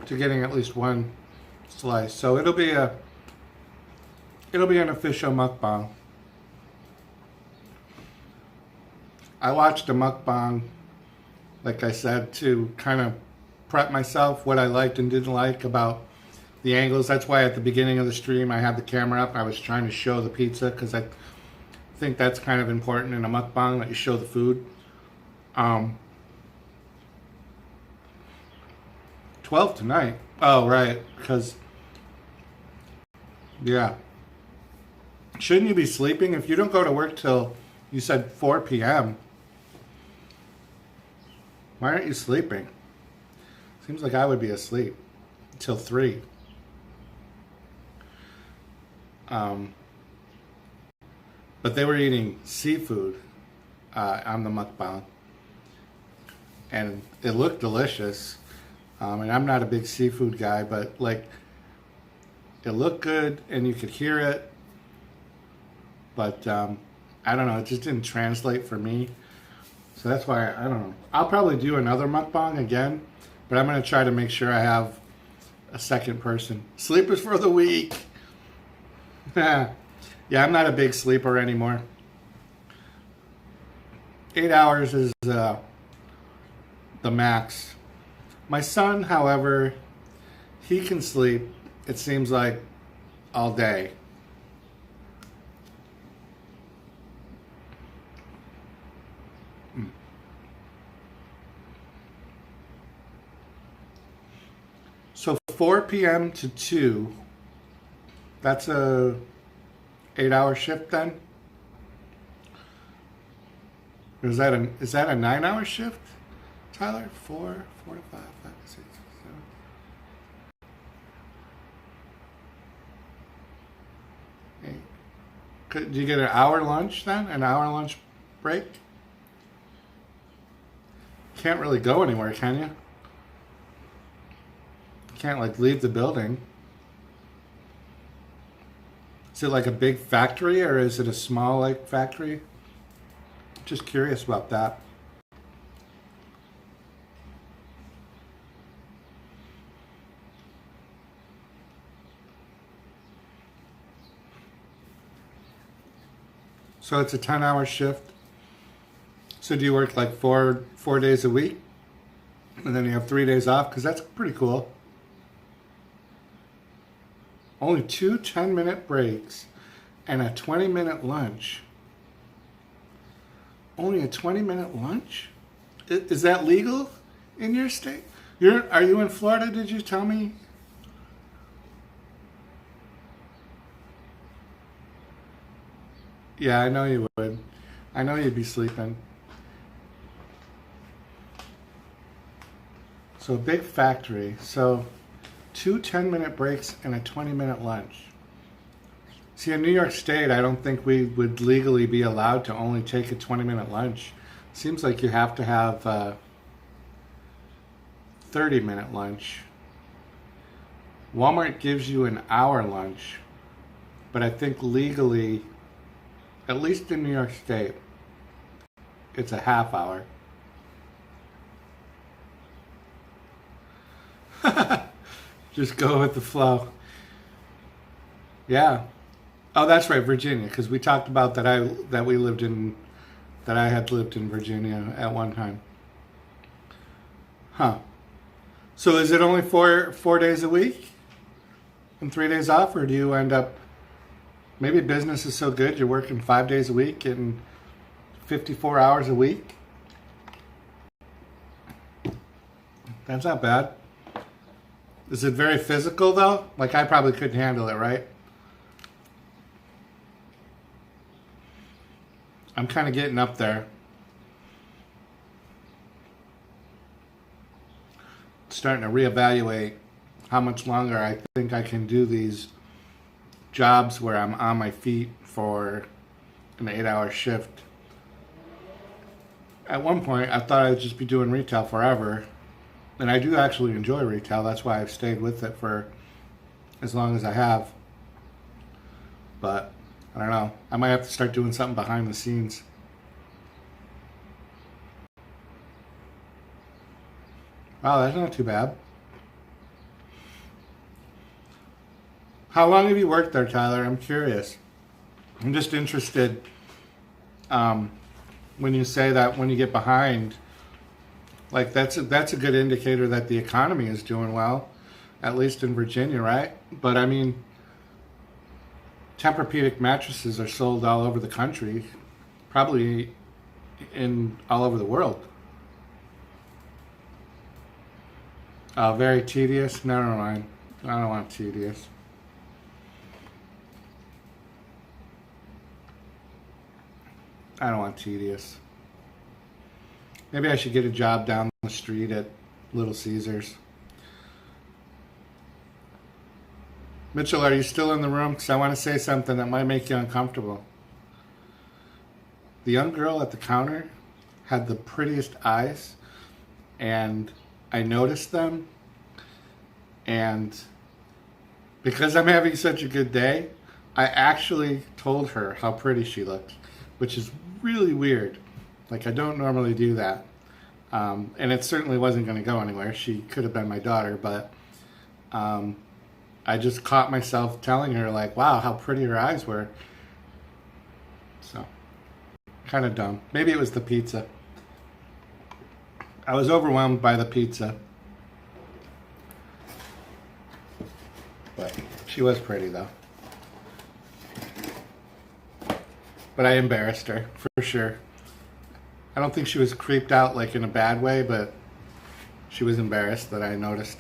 to getting at least one slice. So it'll be an official mukbang. I watched a mukbang, like I said, to kind of prep myself what I liked and didn't like about the angles. That's why at the beginning of the stream I had the camera up. I was trying to show the pizza because I think that's kind of important in a mukbang, that you show the food. 12 tonight. Oh, right. Because, yeah. Shouldn't you be sleeping? If you don't go to work till, you said 4 p.m., why aren't you sleeping? Seems like I would be asleep till 3. But they were eating seafood on the mukbang, and it looked delicious. And I'm not a big seafood guy, but like, it looked good and you could hear it. But I don't know, it just didn't translate for me. So that's why, I don't know. I'll probably do another mukbang again, but I'm going to try to make sure I have a second person. Sleepers for the week. Yeah, I'm not a big sleeper anymore. 8 hours is the max. My son, however, he can sleep, it seems like, all day. So 4 p.m. to 2, that's a 8-hour shift then? Or is that a 9-hour shift, Tyler? 4 to 5, 5 to 6, 7, 8. Do you get an hour lunch then? An hour lunch break? Can't really go anywhere, can you? Can't like leave the building. Is it like a big factory or is it a small like factory? Just curious about that. So it's a 10-hour shift. So do you work like four days a week? And then you have 3 days off? Because that's pretty cool. Only 2 10-minute breaks and a 20-minute lunch. Only a 20-minute lunch? Is that legal in your state? Are you in Florida, did you tell me? Yeah, I know you would. I know you'd be sleeping. So a big factory. So 2 10-minute breaks and a 20-minute lunch. See, in New York State, I don't think we would legally be allowed to only take a 20-minute lunch. Seems like you have to have a 30-minute lunch. Walmart gives you an hour lunch, but I think legally, at least in New York State, it's a half hour. Just go with the flow. Yeah. Oh, that's right, Virginia, because we talked about that I had lived in Virginia at one time. Huh. So is it only four days a week and 3 days off, or do you end up, maybe business is so good you're working 5 days a week and 54 hours a week? That's not bad. Is it very physical though? Like I probably couldn't handle it, right? I'm kind of getting up there. Starting to reevaluate how much longer I think I can do these jobs where I'm on my feet for an 8-hour shift. At one point, I thought I'd just be doing retail forever. And I do actually enjoy retail. That's why I've stayed with it for as long as I have. But I don't know. I might have to start doing something behind the scenes. Wow, that's not too bad. How long have you worked there, Tyler? I'm curious. I'm just interested when you say that when you get behind, Like that's a good indicator that the economy is doing well, at least in Virginia, right? But I mean, Tempur-Pedic mattresses are sold all over the country, probably in all over the world. Very tedious. Never mind. I don't want tedious. I don't want tedious. Maybe I should get a job down the street at Little Caesars. Mitchell, are you still in the room? Because I want to say something that might make you uncomfortable. The young girl at the counter had the prettiest eyes, and I noticed them, and because I'm having such a good day, I actually told her how pretty she looked, which is really weird. Like, I don't normally do that. And it certainly wasn't going to go anywhere. She could have been my daughter, but I just caught myself telling her, like, wow, how pretty her eyes were. So, kind of dumb. Maybe it was the pizza. I was overwhelmed by the pizza. But she was pretty, though. But I embarrassed her, for sure. I don't think she was creeped out, like, in a bad way, but she was embarrassed that I noticed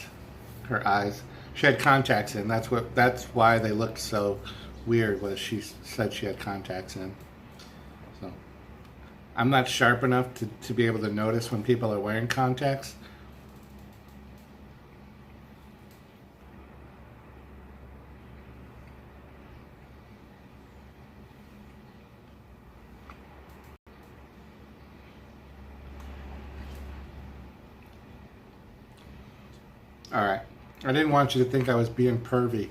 her eyes. She had contacts in. That's why they looked so weird, was she said she had contacts in. So I'm not sharp enough to be able to notice when people are wearing contacts. All right. I didn't want you to think I was being pervy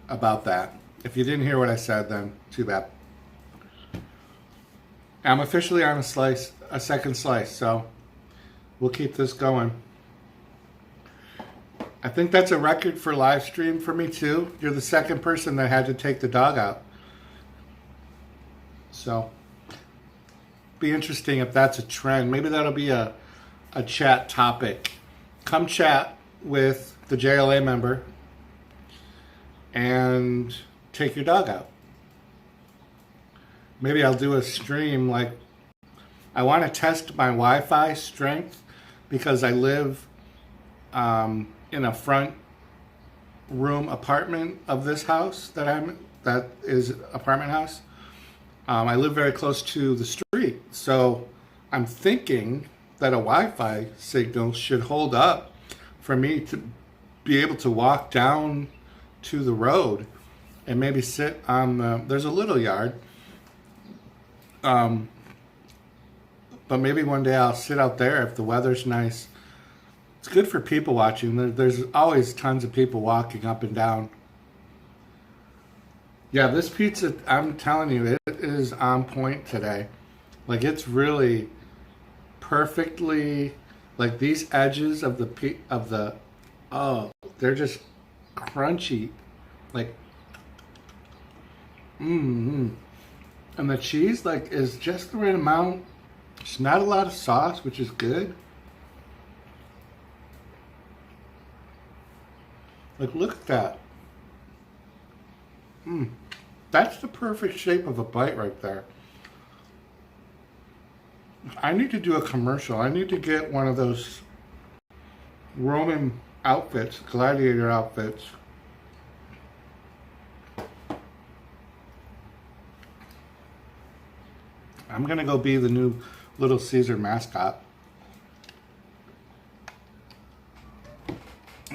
about that. If you didn't hear what I said, then too bad. I'm officially on a second slice, so we'll keep this going. I think that's a record for live stream for me too. You're the second person that had to take the dog out. So, be interesting if that's a trend. Maybe that'll be a chat topic. Come chat with the JLA member and take your dog out. Maybe I'll do a stream, like, I want to test my Wi-Fi strength because I live in a front room apartment of this house that is apartment house. I live very close to the street, so I'm thinking that a Wi-Fi signal should hold up for me to be able to walk down to the road and maybe sit on there's a little yard. But maybe one day I'll sit out there if the weather's nice. It's good for people watching. There's always tons of people walking up and down. Yeah, this pizza, I'm telling you, it is on point today. Like, it's really perfectly, like, these edges of oh, they're just crunchy, like, and the cheese, like, is just the right amount. It's not a lot of sauce, which is good. Like, look at that. That's the perfect shape of a bite right there. I need to do a commercial. I need to get one of those Roman outfits, gladiator outfits. I'm gonna go be the new Little Caesar mascot.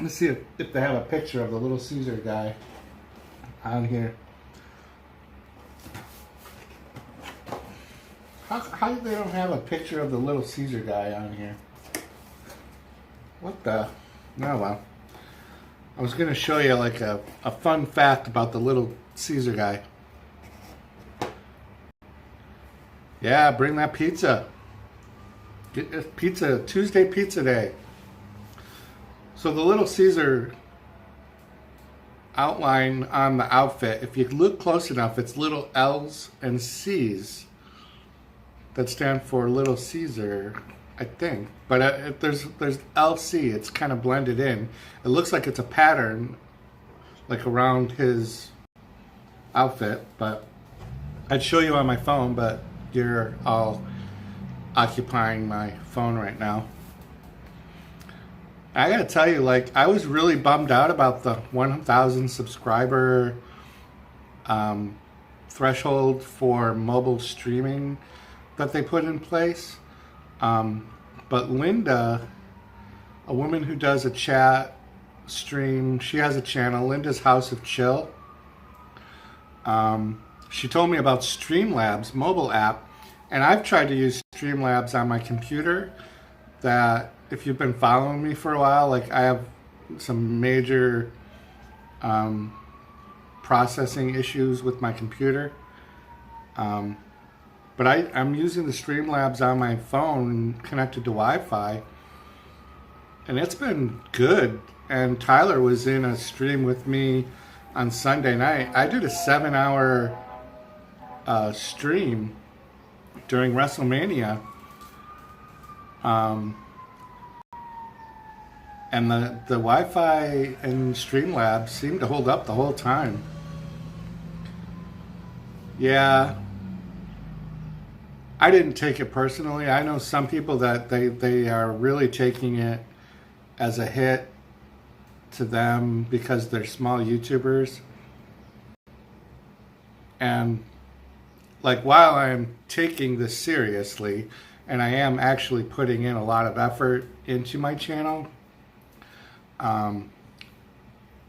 Let's see if they have a picture of the Little Caesar guy on here. How they don't have a picture of the Little Caesar guy on here? What the? Oh well. I was gonna show you like a fun fact about the Little Caesar guy. Yeah, bring that pizza. Get pizza, Tuesday pizza day. So the Little Caesar outline on the outfit, if you look close enough, it's little L's and C's that stand for Little Caesar. I think. But there's LC. It's kind of blended in. It looks like it's a pattern, like around his outfit. But I'd show you on my phone, but you're all occupying my phone right now. I gotta tell you, like, I was really bummed out about the 1,000 subscriber threshold for mobile streaming that they put in place. But Linda, a woman who does a chat stream, she has a channel, Linda's House of Chill. She told me about Streamlabs mobile app, and I've tried to use Streamlabs on my computer. That if you've been following me for a while, like I have some major processing issues with my computer. But I'm using the Streamlabs on my phone connected to Wi-Fi, and it's been good. And Tyler was in a stream with me on Sunday night. I did a 7-hour stream during WrestleMania. And the Wi-Fi and Streamlabs seemed to hold up the whole time. Yeah, I didn't take it personally. I know some people that they are really taking it as a hit to them because they're small YouTubers. And like, while I'm taking this seriously, and I am actually putting in a lot of effort into my channel, I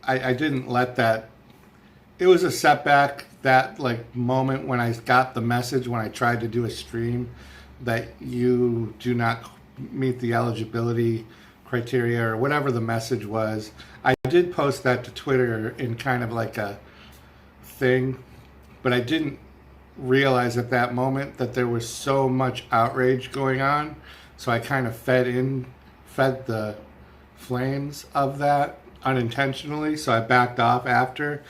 didn't let that, it was a setback, that like moment when I got the message when I tried to do a stream that you do not meet the eligibility criteria or whatever the message was. I did post that to Twitter in kind of like a thing, but I didn't realize at that moment that there was so much outrage going on. So I kind of fed the flames of that unintentionally. So I backed off after,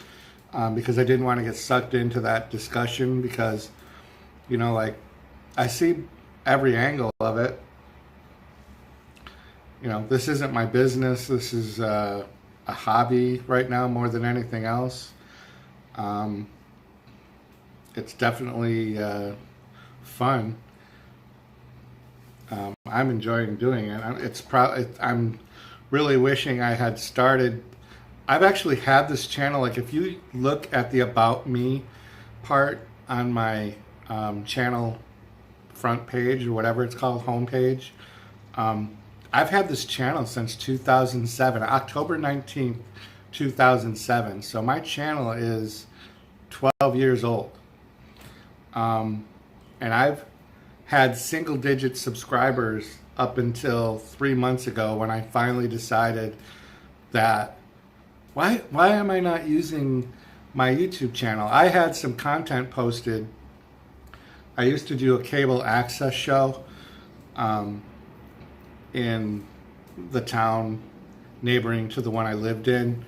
because I didn't want to get sucked into that discussion, because, you know, like, I see every angle of it. You know, this isn't my business. This is a hobby right now more than anything else. It's definitely fun. I'm enjoying doing it. I'm really wishing I had started. I've actually had this channel, like if you look at the About Me part on my channel front page or whatever it's called, homepage, I've had this channel since 2007, October 19th, 2007. So my channel is 12 years old. And I've had single-digit subscribers up until 3 months ago when I finally decided that why am I not using my YouTube channel? I had some content posted. I used to do a cable access show in the town neighboring to the one I lived in.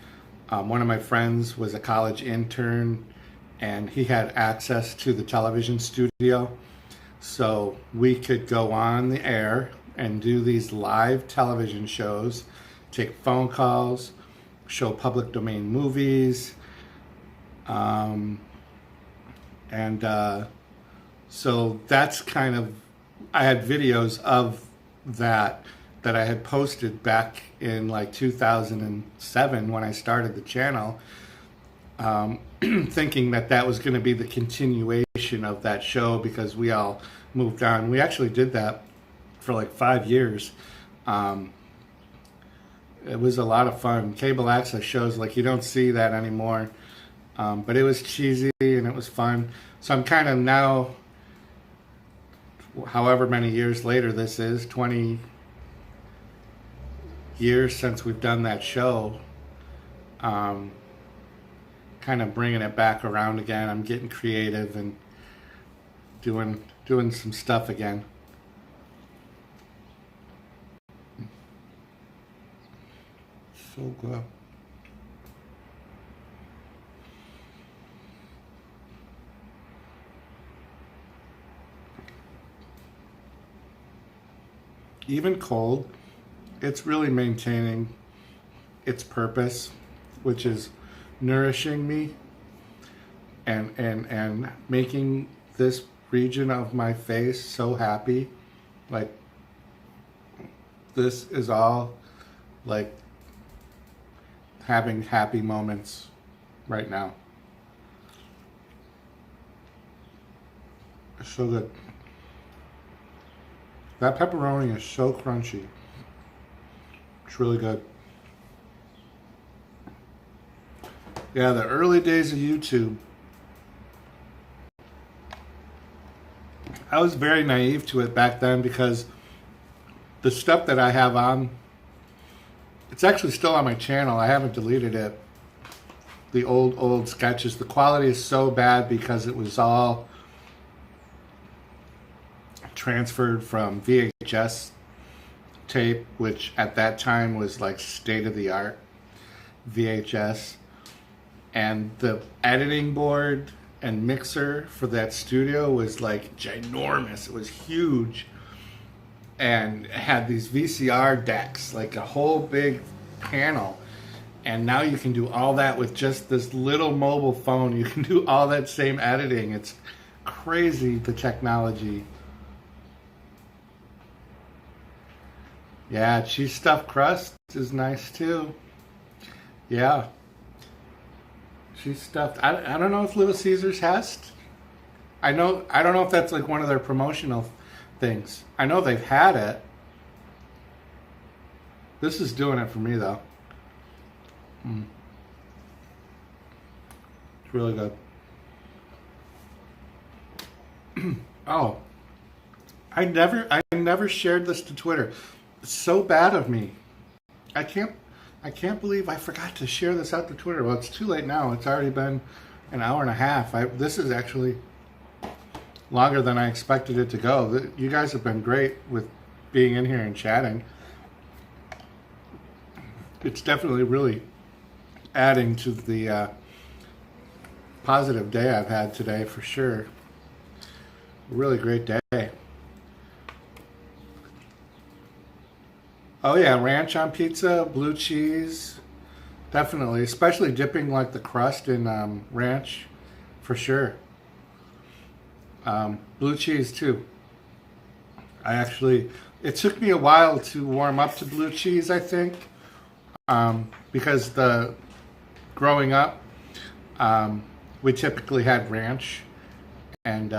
One of my friends was a college intern, and he had access to the television studio, so we could go on the air and do these live television shows, take phone calls, show public domain movies, so that's kind of, I had videos of that I had posted back in like 2007 when I started the channel, thinking that was going to be the continuation of that show because we all moved on. We actually did that for like 5 years. It was a lot of fun. Cable access shows, like, you don't see that anymore. But it was cheesy and it was fun. So I'm kind of now, however many years later this is, 20 years since we've done that show, kind of bringing it back around again. I'm getting creative and doing some stuff again. So good. even cold, it's really maintaining its purpose, which is nourishing me and making this region of my face so happy. Like, this is all like having happy moments right now. It's so good. That pepperoni is so crunchy. It's really good. Yeah, the early days of YouTube, I was very naive to it back then because the stuff that I have on, it's actually still on my channel. I haven't deleted it. The old sketches. The quality is so bad because it was all transferred from VHS tape, which at that time was like state-of-the-art VHS. And the editing board and mixer for that studio was like ginormous. It was huge. And it had these VCR decks, like a whole big panel. And now you can do all that with just this little mobile phone. You can do all that same editing. It's crazy, the technology. Yeah, cheese stuffed crust is nice too. Yeah. Cheese stuffed. I don't know if Little Caesars has. I don't know if that's like one of their promotional things. I know they've had it. This is doing it for me though. It's really good. Oh, I never shared this to Twitter. It's so bad of me. I can't believe I forgot to share this out to Twitter. Well, it's too late now. It's already been an hour and a half. This is actually longer than I expected it to go. You guys have been great with being in here and chatting. It's definitely really adding to the positive day I've had today for sure. Really great day. Oh yeah, ranch on pizza, blue cheese, definitely. Especially dipping like the crust in ranch, for sure. Blue cheese too. It took me a while to warm up to blue cheese, I think, because growing up, we typically had ranch, and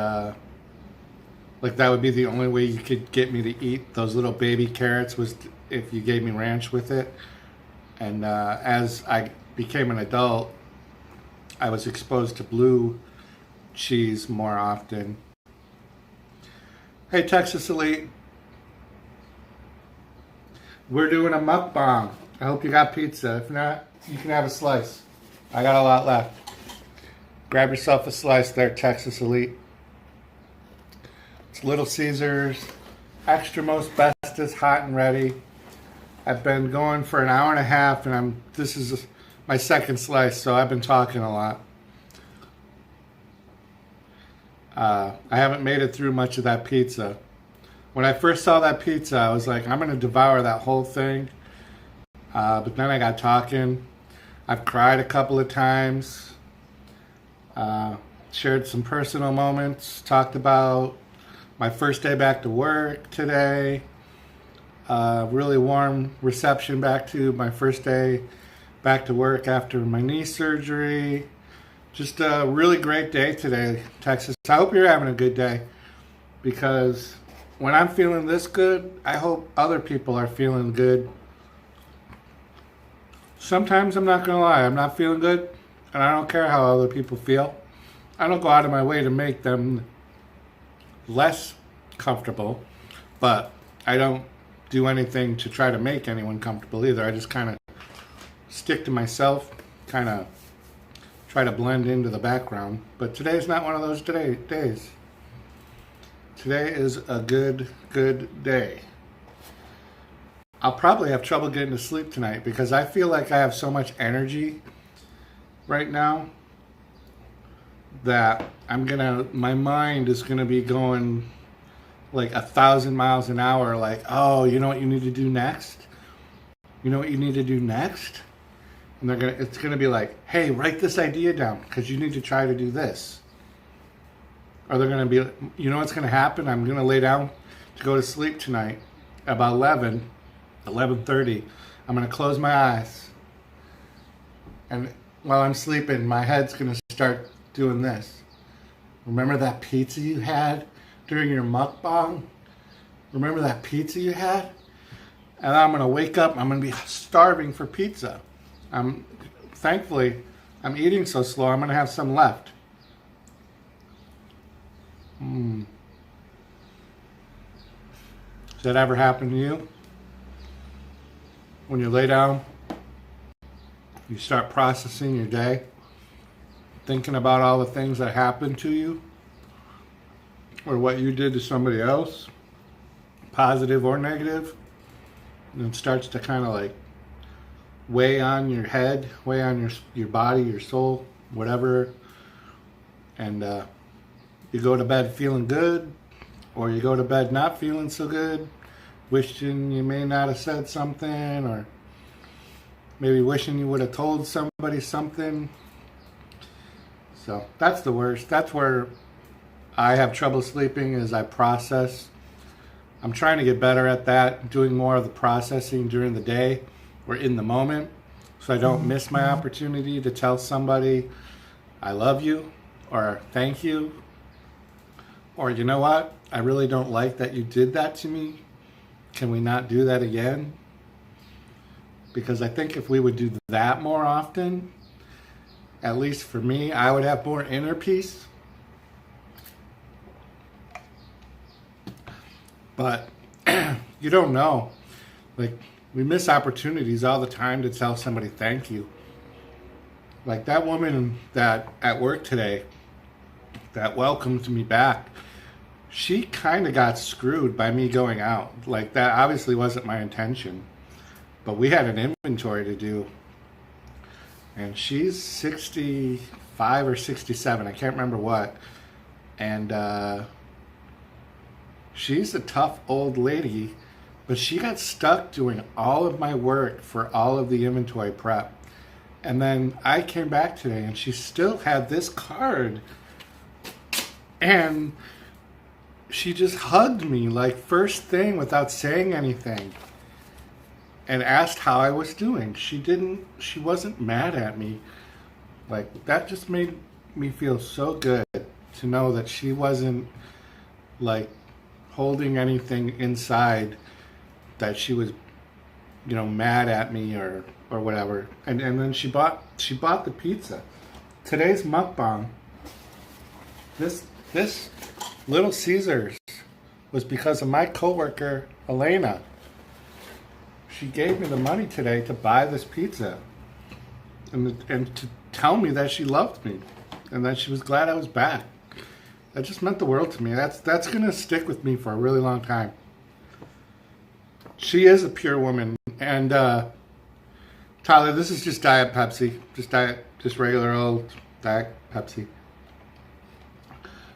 like that would be the only way you could get me to eat those little baby carrots was if you gave me ranch with it. And as I became an adult, I was exposed to blue cheese more often. Hey Texas Elite, we're doing a mukbang. I hope you got pizza. If not, you can have a slice. I got a lot left. Grab yourself a slice there, Texas Elite. It's Little Caesars, extra most bestest, hot and ready. I've been going for an hour and a half, and this is my second slice, so I've been talking a lot. I haven't made it through much of that pizza. When I first saw that pizza, I was like, I'm going to devour that whole thing. But then I got talking. I've cried a couple of times. Shared some personal moments. Talked about my first day back to work today. Really warm reception back to my first day back to work after my knee surgery. Just a really great day today, Texas. I hope you're having a good day, because when I'm feeling this good, I hope other people are feeling good. Sometimes I'm not going to lie, I'm not feeling good, and I don't care how other people feel. I don't go out of my way to make them less comfortable, but I don't do anything to try to make anyone comfortable either. I just kind of stick to myself, kind of try to blend into the background. But today's not one of those days. Today is a good day. I'll probably have trouble getting to sleep tonight because I feel like I have so much energy right now that my mind is gonna be going like 1,000 miles an hour, like, oh, you know what you need to do next? You know what you need to do next? And it's gonna be like, hey, write this idea down because you need to try to do this. Or they're gonna be, you know what's gonna happen? I'm gonna lay down to go to sleep tonight about 11:30. I'm gonna close my eyes, and while I'm sleeping, my head's gonna start doing this. Remember that pizza you had during your mukbang? Remember that pizza you had? And I'm gonna wake up, I'm gonna be starving for pizza. Thankfully, I'm eating so slow, I'm gonna have some left. Does that ever happen to you? When you lay down, you start processing your day, thinking about all the things that happened to you, or what you did to somebody else, positive or negative, and it starts to kind of like weigh on your head, weigh on your body, your soul, whatever, and you go to bed feeling good, or you go to bed not feeling so good, wishing you may not have said something, or maybe wishing you would have told somebody something. So that's the worst. That's where I have trouble sleeping, is I process. I'm trying to get better at that, doing more of the processing during the day or in the moment, so I don't miss my opportunity to tell somebody I love you, or thank you, or you know what, I really don't like that you did that to me. Can we not do that again? Because I think if we would do that more often, at least for me, I would have more inner peace. But you don't know. Like, we miss opportunities all the time to tell somebody thank you. Like that woman that at work today that welcomed me back, she kind of got screwed by me going out. Like, that obviously wasn't my intention. But we had an inventory to do. And she's 65 or 67. I can't remember what. And she's a tough old lady. But she got stuck doing all of my work for all of the inventory prep. And then I came back today and she still had this card. And she just hugged me like first thing without saying anything. And asked how I was doing. She wasn't mad at me. Like, that just made me feel so good to know that she wasn't like holding anything inside, that she was, you know, mad at me or whatever. And then she bought the pizza. Today's mukbang, this Little Caesars was because of my coworker Elena. She gave me the money today to buy this pizza and to tell me that she loved me and that she was glad I was back. That just meant the world to me. That's going to stick with me for a really long time. She is a pure woman. And Tyler, this is just Diet Pepsi. Just regular old Diet Pepsi.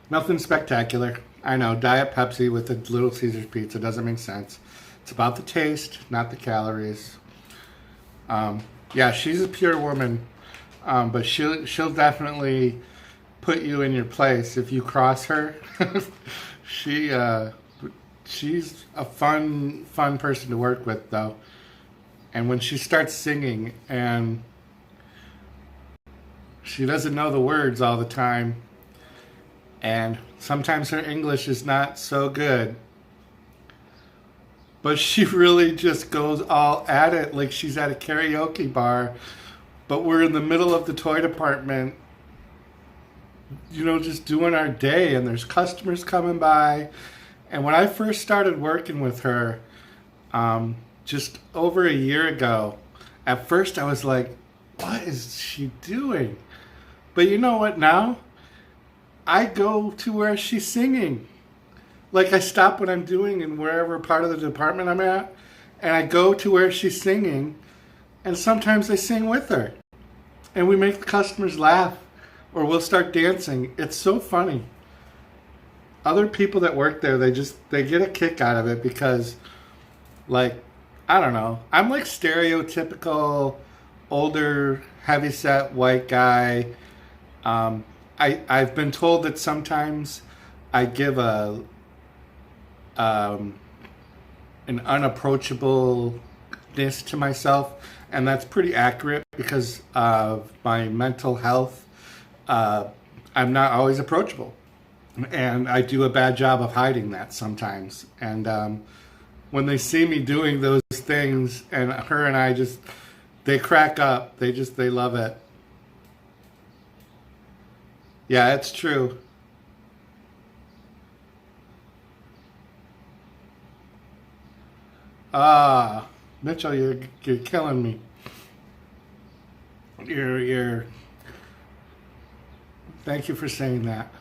Nothing spectacular. I know, Diet Pepsi with a Little Caesars pizza doesn't make sense. It's about the taste, not the calories. Yeah, she's a pure woman, but she'll definitely put you in your place if you cross her. She's a fun person to work with, though. And when she starts singing and she doesn't know the words all the time, and sometimes her English is not so good, but she really just goes all at it like she's at a karaoke bar, but we're in the middle of the toy department, you know, just doing our day, and there's customers coming by. And when I first started working with her, just over a year ago, at first I was like, what is she doing? But you know what, now I go to where she's singing. Like, I stop what I'm doing in wherever part of the department I'm at, and I go to where she's singing, and sometimes I sing with her. And we make the customers laugh, or we'll start dancing. It's so funny. other people that work there, they get a kick out of it because, like, I don't know. I'm like stereotypical older, heavyset white guy. I've been told that sometimes I give an unapproachableness to myself, and that's pretty accurate because of my mental health. I'm not always approachable, and I do a bad job of hiding that sometimes. And when they see me doing those things, and her and I just, they crack up. They love it. Yeah, it's true. Ah, Mitchell, you're killing me. You're. Thank you for saying that.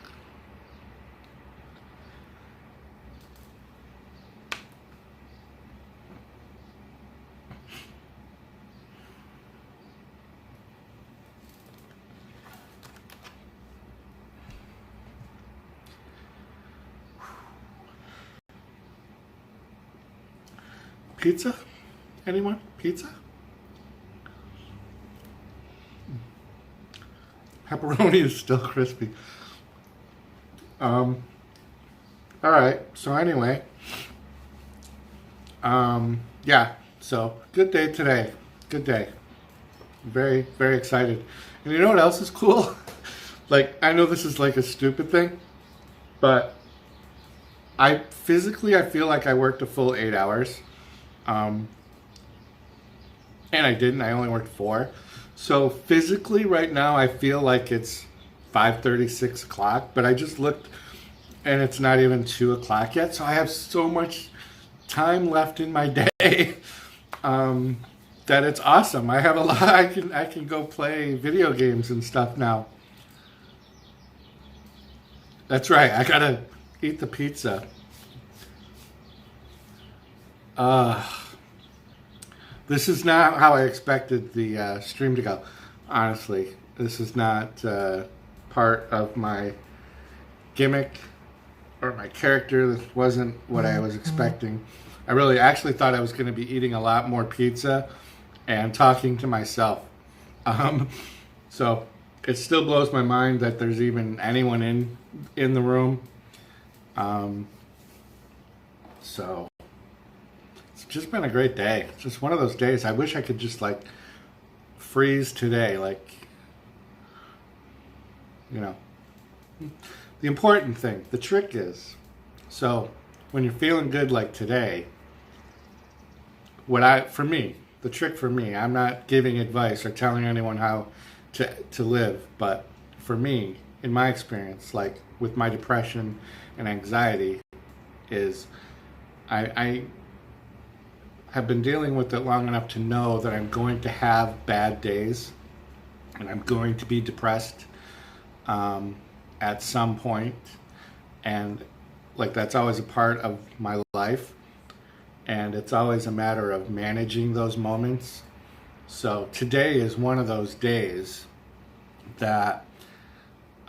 Pizza? Anyone? Pizza? Pepperoni is still crispy. Um, all right. So anyway, yeah. So good day today. Good day. Very, very excited. And you know what else is cool? Like, I know this is like a stupid thing, but I feel like I worked a full 8 hours. Um, and I didn't. I only worked 4. So physically, right now, I feel like it's 5:30, 6 o'clock. But I just looked, and it's not even 2 o'clock yet. So I have so much time left in my day that it's awesome. I have a lot. I can go play video games and stuff now. That's right. I gotta eat the pizza. Uh, This is not how I expected the stream to go. Honestly, this is not part of my gimmick or my character. This wasn't what I was expecting. I really actually thought I was going to be eating a lot more pizza and talking to myself. Um, so it still blows my mind that there's even anyone in the room. Um, so. It's just been a great day. It's just one of those days. I wish I could just like freeze today. Like, you know, the important thing, the trick is, so when you're feeling good like today, for me, the trick for me, I'm not giving advice or telling anyone how to live, but for me, in my experience, like with my depression and anxiety, is I have been dealing with it long enough to know that I'm going to have bad days and I'm going to be depressed at some point. And like that's always a part of my life. And it's always a matter of managing those moments. So today is one of those days that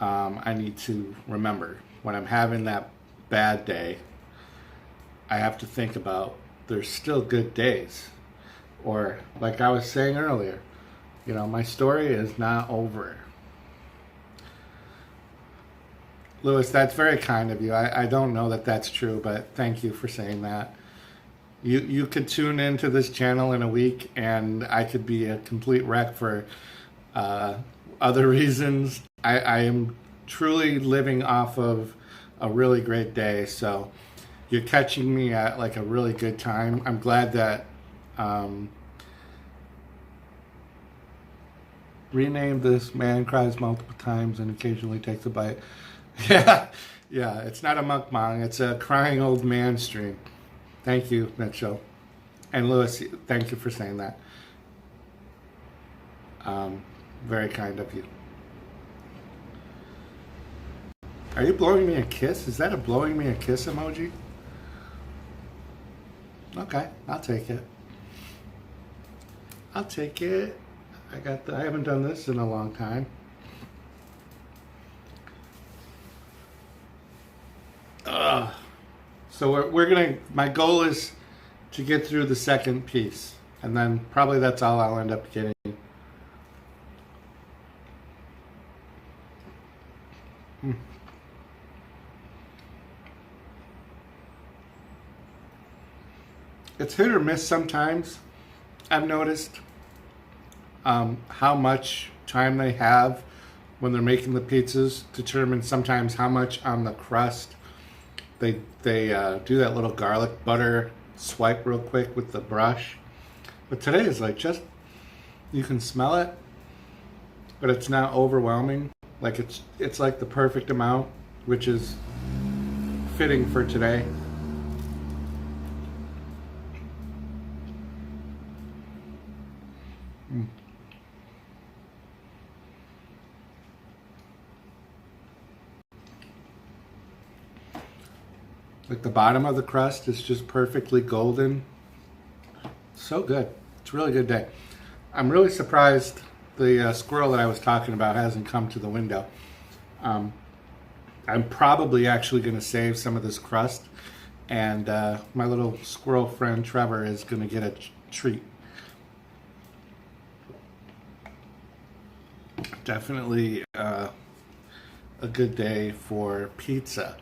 I need to remember. When I'm having that bad day, I have to think about there's still good days. Or like I was saying earlier, you know, my story is not over. Lewis, that's very kind of you. I don't know that that's true, but thank you for saying that. You could tune into this channel in a week and I could be a complete wreck for other reasons. I am truly living off of a really great day, so you're catching me at like a really good time. I'm glad that rename this man cries multiple times and occasionally takes a bite. Yeah, yeah, it's not a mukbang, it's a crying old man stream. Thank you, Mitchell. And Lewis, thank you for saying that. Very kind of you. Are you blowing me a kiss? Is that a blowing me a kiss emoji? Okay, I'll take it. I'll take it. I haven't done this in a long time. So we're gonna, my goal is to get through the second piece, and then probably that's all I'll end up getting. It's hit or miss sometimes. I've noticed how much time they have when they're making the pizzas determines sometimes how much on the crust. They do that little garlic butter swipe real quick with the brush. But today is like just, you can smell it, but it's not overwhelming. Like it's like the perfect amount, which is fitting for today. Like the bottom of the crust is just perfectly golden. So good. It's a really good day. I'm really surprised the squirrel that I was talking about hasn't come to the window. I'm probably actually going to save some of this crust, and my little squirrel friend Trevor is going to get a treat. Definitely a good day for pizza.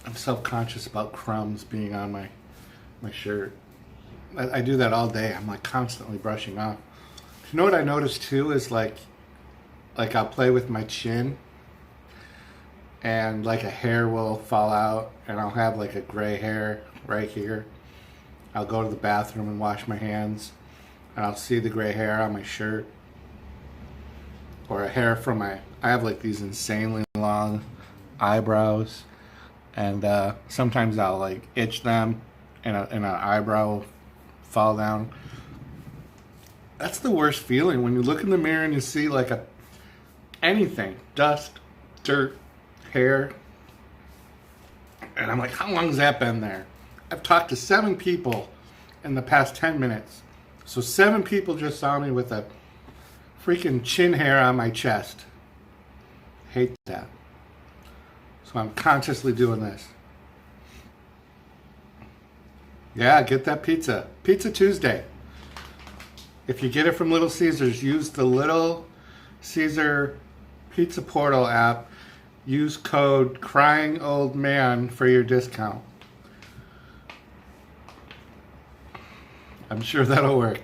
I'm self-conscious about crumbs being on my shirt. I do that all day. I'm like constantly brushing off. You know what I noticed too is like I'll play with my chin and like a hair will fall out and I'll have like a gray hair right here. I'll go to the bathroom and wash my hands and I'll see the gray hair on my shirt or a hair from I have like these insanely long eyebrows. And sometimes I'll like itch them and an eyebrow fall down. That's the worst feeling when you look in the mirror and you see like anything, dust, dirt, hair. And I'm like, how long has that been there? I've talked to 7 people in the past 10 minutes. So 7 people just saw me with a freaking chin hair on my chest. Hate that. So I'm consciously doing this. Yeah, get that pizza. Pizza Tuesday. If you get it from Little Caesars, use the Little Caesar Pizza Portal app. Use code CryingOldMan for your discount. I'm sure that'll work.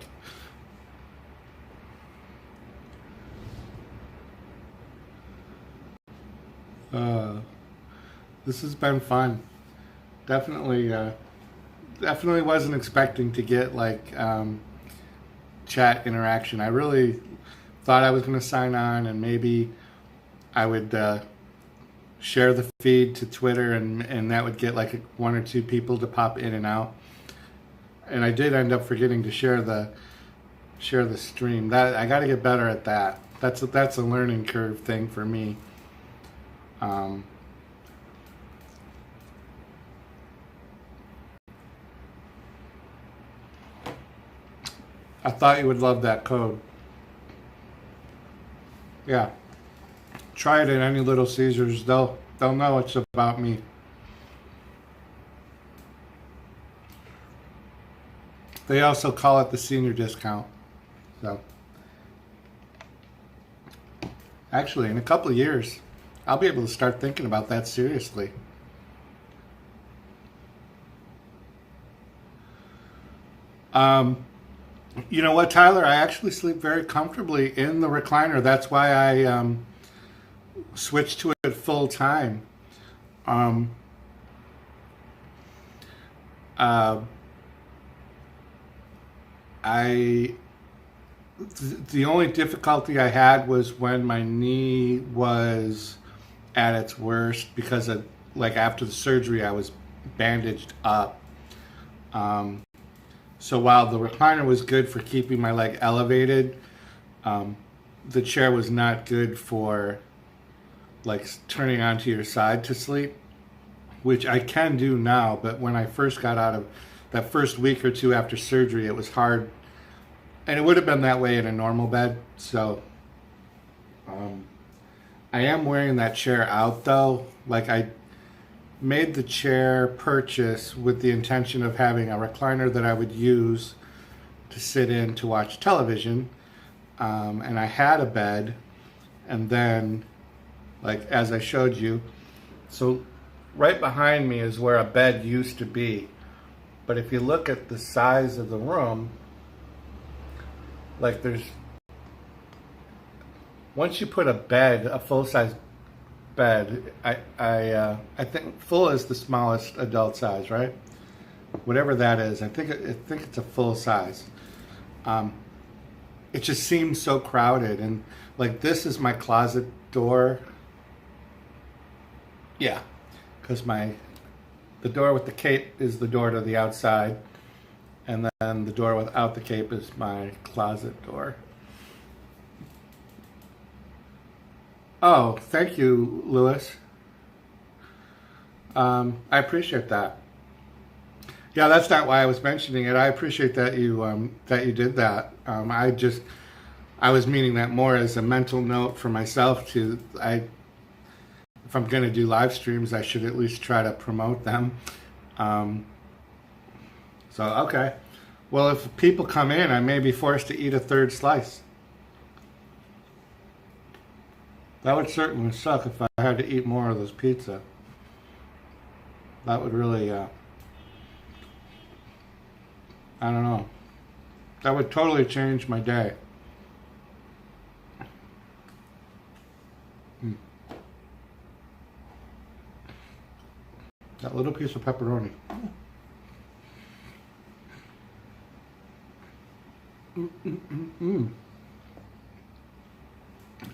This has been fun. Definitely wasn't expecting to get like chat interaction. I really thought I was going to sign on and maybe I would share the feed to Twitter and that would get like 1 or 2 people to pop in and out. And I did end up forgetting to share the stream. That I got to get better at that. That's a learning curve thing for me. I thought you would love that code. Yeah. Try it at any Little Caesars. They'll know it's about me. They also call it the senior discount. So actually in a couple of years I'll be able to start thinking about that seriously. You know what, Tyler? I actually sleep very comfortably in the recliner. That's why I switched to it full time. The only difficulty I had was when my knee was at its worst because of, like, after the surgery I was bandaged up. So while the recliner was good for keeping my leg elevated, the chair was not good for like turning onto your side to sleep, which I can do now. But when I first got out of that first week or 2 after surgery, it was hard. And it would have been that way in a normal bed. So I am wearing that chair out though. Like I made the chair purchase with the intention of having a recliner that I would use to sit in to watch television. And I had a bed, and then, like as I showed you, so right behind me is where a bed used to be. But if you look at the size of the room, like once you put a bed, a full-size bed, I think full is the smallest adult size, right? Whatever that is, I think it's a full size. It just seems so crowded, and like this is my closet door. Yeah, because the door with the cape is the door to the outside, and then the door without the cape is my closet door. Oh, thank you, Lewis. I appreciate that. Yeah, that's not why I was mentioning it. I appreciate that you did that. I was meaning that more as a mental note for myself if I'm going to do live streams, I should at least try to promote them. So, okay. Well, if people come in, I may be forced to eat a third slice. That would certainly suck if I had to eat more of this pizza. That would really, I don't know. That would totally change my day. That little piece of pepperoni.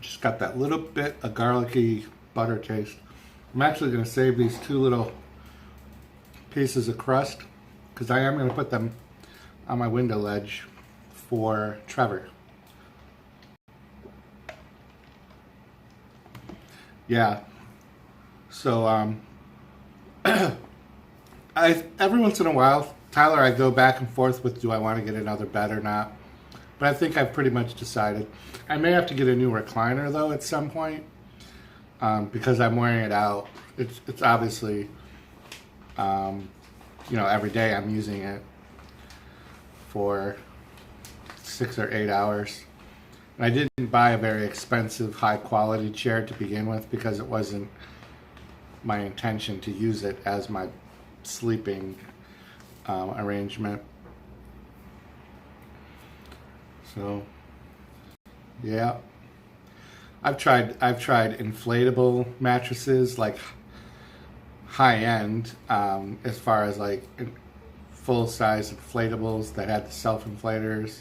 Just got that little bit of garlicky butter taste. I'm actually going to save these two little pieces of crust because I am going to put them on my window ledge for Trevor. Yeah. So every once in a while, Tyler, I go back and forth with do I want to get another bed or not. But I think I've pretty much decided. I may have to get a new recliner though at some point because I'm wearing it out. It's obviously, every day I'm using it for 6 or 8 hours. And I didn't buy a very expensive, high quality chair to begin with because it wasn't my intention to use it as my sleeping arrangement. So, yeah, I've tried inflatable mattresses, like high end, as far as like full size inflatables that had the self inflators.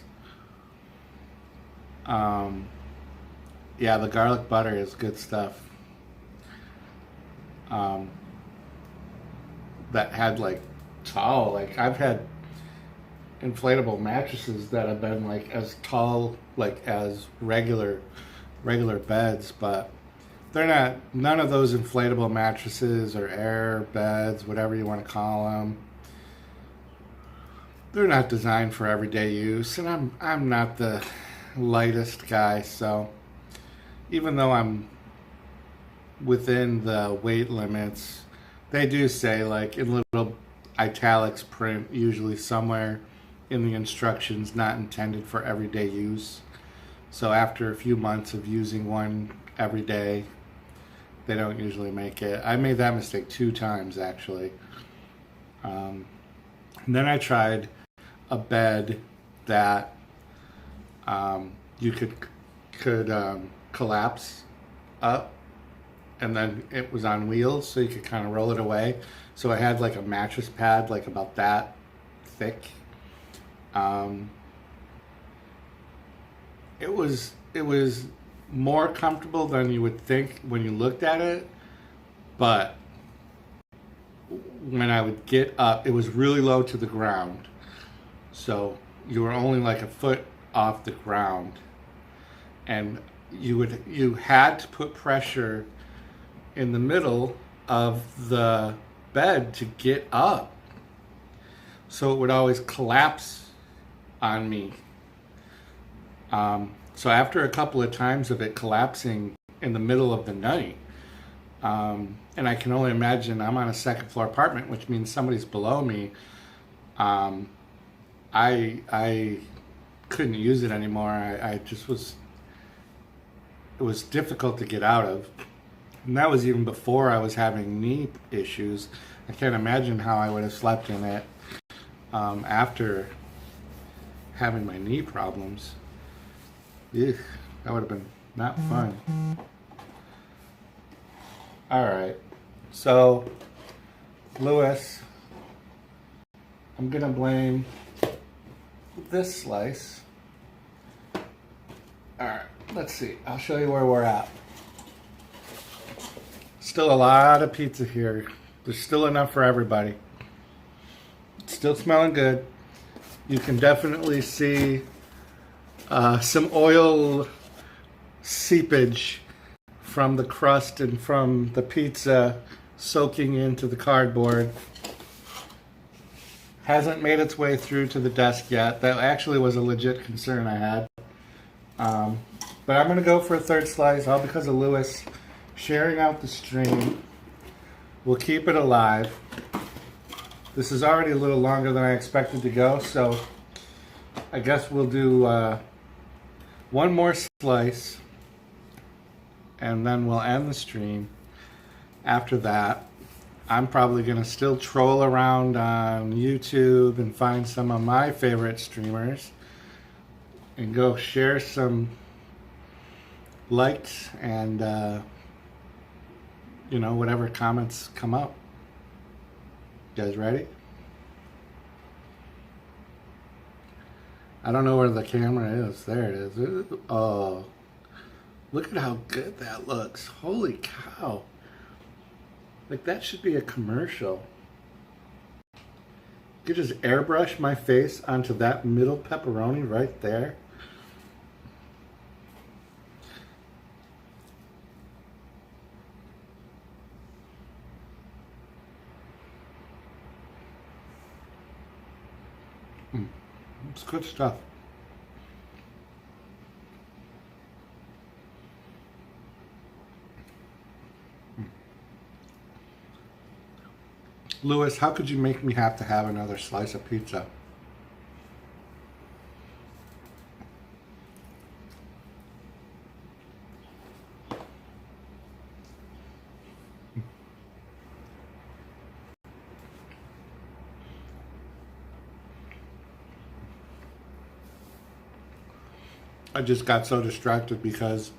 Yeah, the garlic butter is good stuff. That had like tall, like I've had inflatable mattresses that have been like as tall like as regular beds, but they're not, none of those inflatable mattresses or air beds, whatever you want to call them, they're not designed for everyday use, and I'm not the lightest guy, so even though I'm within the weight limits, they do say like in little italics print usually somewhere in the instructions, not intended for everyday use. So after a few months of using one every day, they don't usually make it. I made that mistake 2 times actually. And then I tried a bed that you could collapse up, and then it was on wheels, so you could kind of roll it away. So it had like a mattress pad, like about that thick. It was more comfortable than you would think when you looked at it, but when I would get up, it was really low to the ground, so you were only like a foot off the ground, and you had to put pressure in the middle of the bed to get up, so it would always collapse on me. So after a couple of times of it collapsing in the middle of the night. And I can only imagine I'm on a second floor apartment, which means somebody's below me. I couldn't use it anymore. I just was, it was difficult to get out of. And that was even before I was having knee issues. I can't imagine how I would have slept in it after having my knee problems. Ugh, that would have been not fun. All right, so Lewis, I'm gonna blame this slice. All right, let's see. I'll show you where we're at. Still a lot of pizza here. There's still enough for everybody. It's still smelling good. You can definitely see some oil seepage from the crust and from the pizza soaking into the cardboard. Hasn't made its way through to the desk yet. That actually was a legit concern I had. But I'm going to go for a third slice, all because of Lewis sharing out the stream. We'll keep it alive. This is already a little longer than I expected to go, so I guess we'll do one more slice, and then we'll end the stream. After that, I'm probably going to still troll around on YouTube and find some of my favorite streamers and go share some likes and you know, whatever comments come up. You guys ready? I don't know where the camera is. There it is. Oh, look at how good that looks. Holy cow. Like, that should be a commercial. You could just airbrush my face onto that middle pepperoni right there. It's good stuff. Lewis, how could you make me have to have another slice of pizza? I just got so distracted because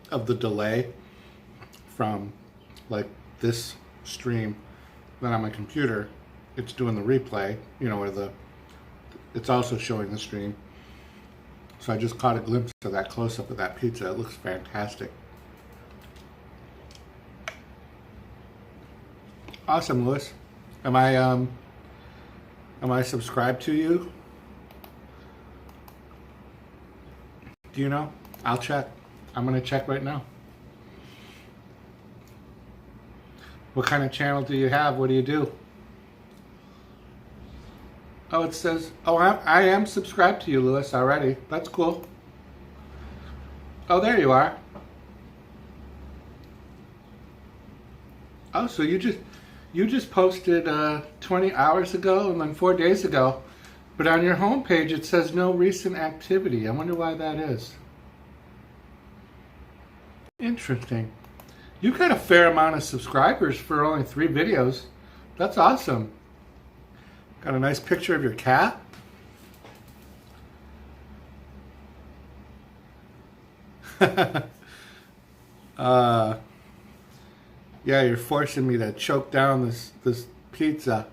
of the delay from like this stream. Then on my computer, it's doing the replay, you know, where it's also showing the stream. So I just caught a glimpse of that close-up of that pizza. It looks fantastic. Awesome, Lewis. Am I subscribed to you? Do you know? I'll check. I'm gonna check right now. What kind of channel do you have? What do you do? Oh, it says, oh, I am subscribed to you, Lewis, already. That's cool. Oh, there you are. Oh, so you just posted 20 hours ago and then 4 days ago. But on your homepage, it says no recent activity. I wonder why that is. Interesting. You've got a fair amount of subscribers for only 3 videos. That's awesome. Got a nice picture of your cat. Yeah, you're forcing me to choke down this pizza.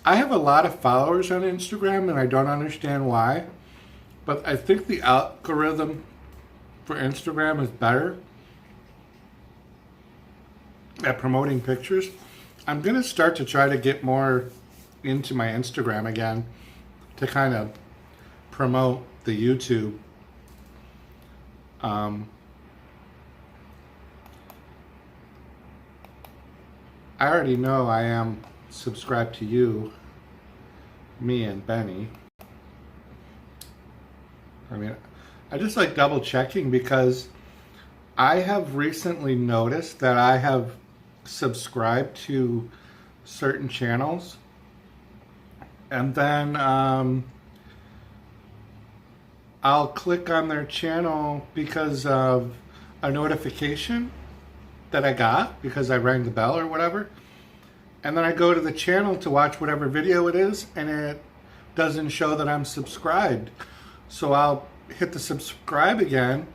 I have a lot of followers on Instagram and I don't understand why, but I think the algorithm for Instagram is better at promoting pictures. I'm going to start to try to get more into my Instagram again to kind of promote the YouTube. I already know I am subscribed to you, me and Benny. I mean, I just like double checking because I have recently noticed that I have subscribed to certain channels, and then I'll click on their channel because of a notification that I got because I rang the bell or whatever. And then I go to the channel to watch whatever video it is, and it doesn't show that I'm subscribed. So I'll hit the subscribe again,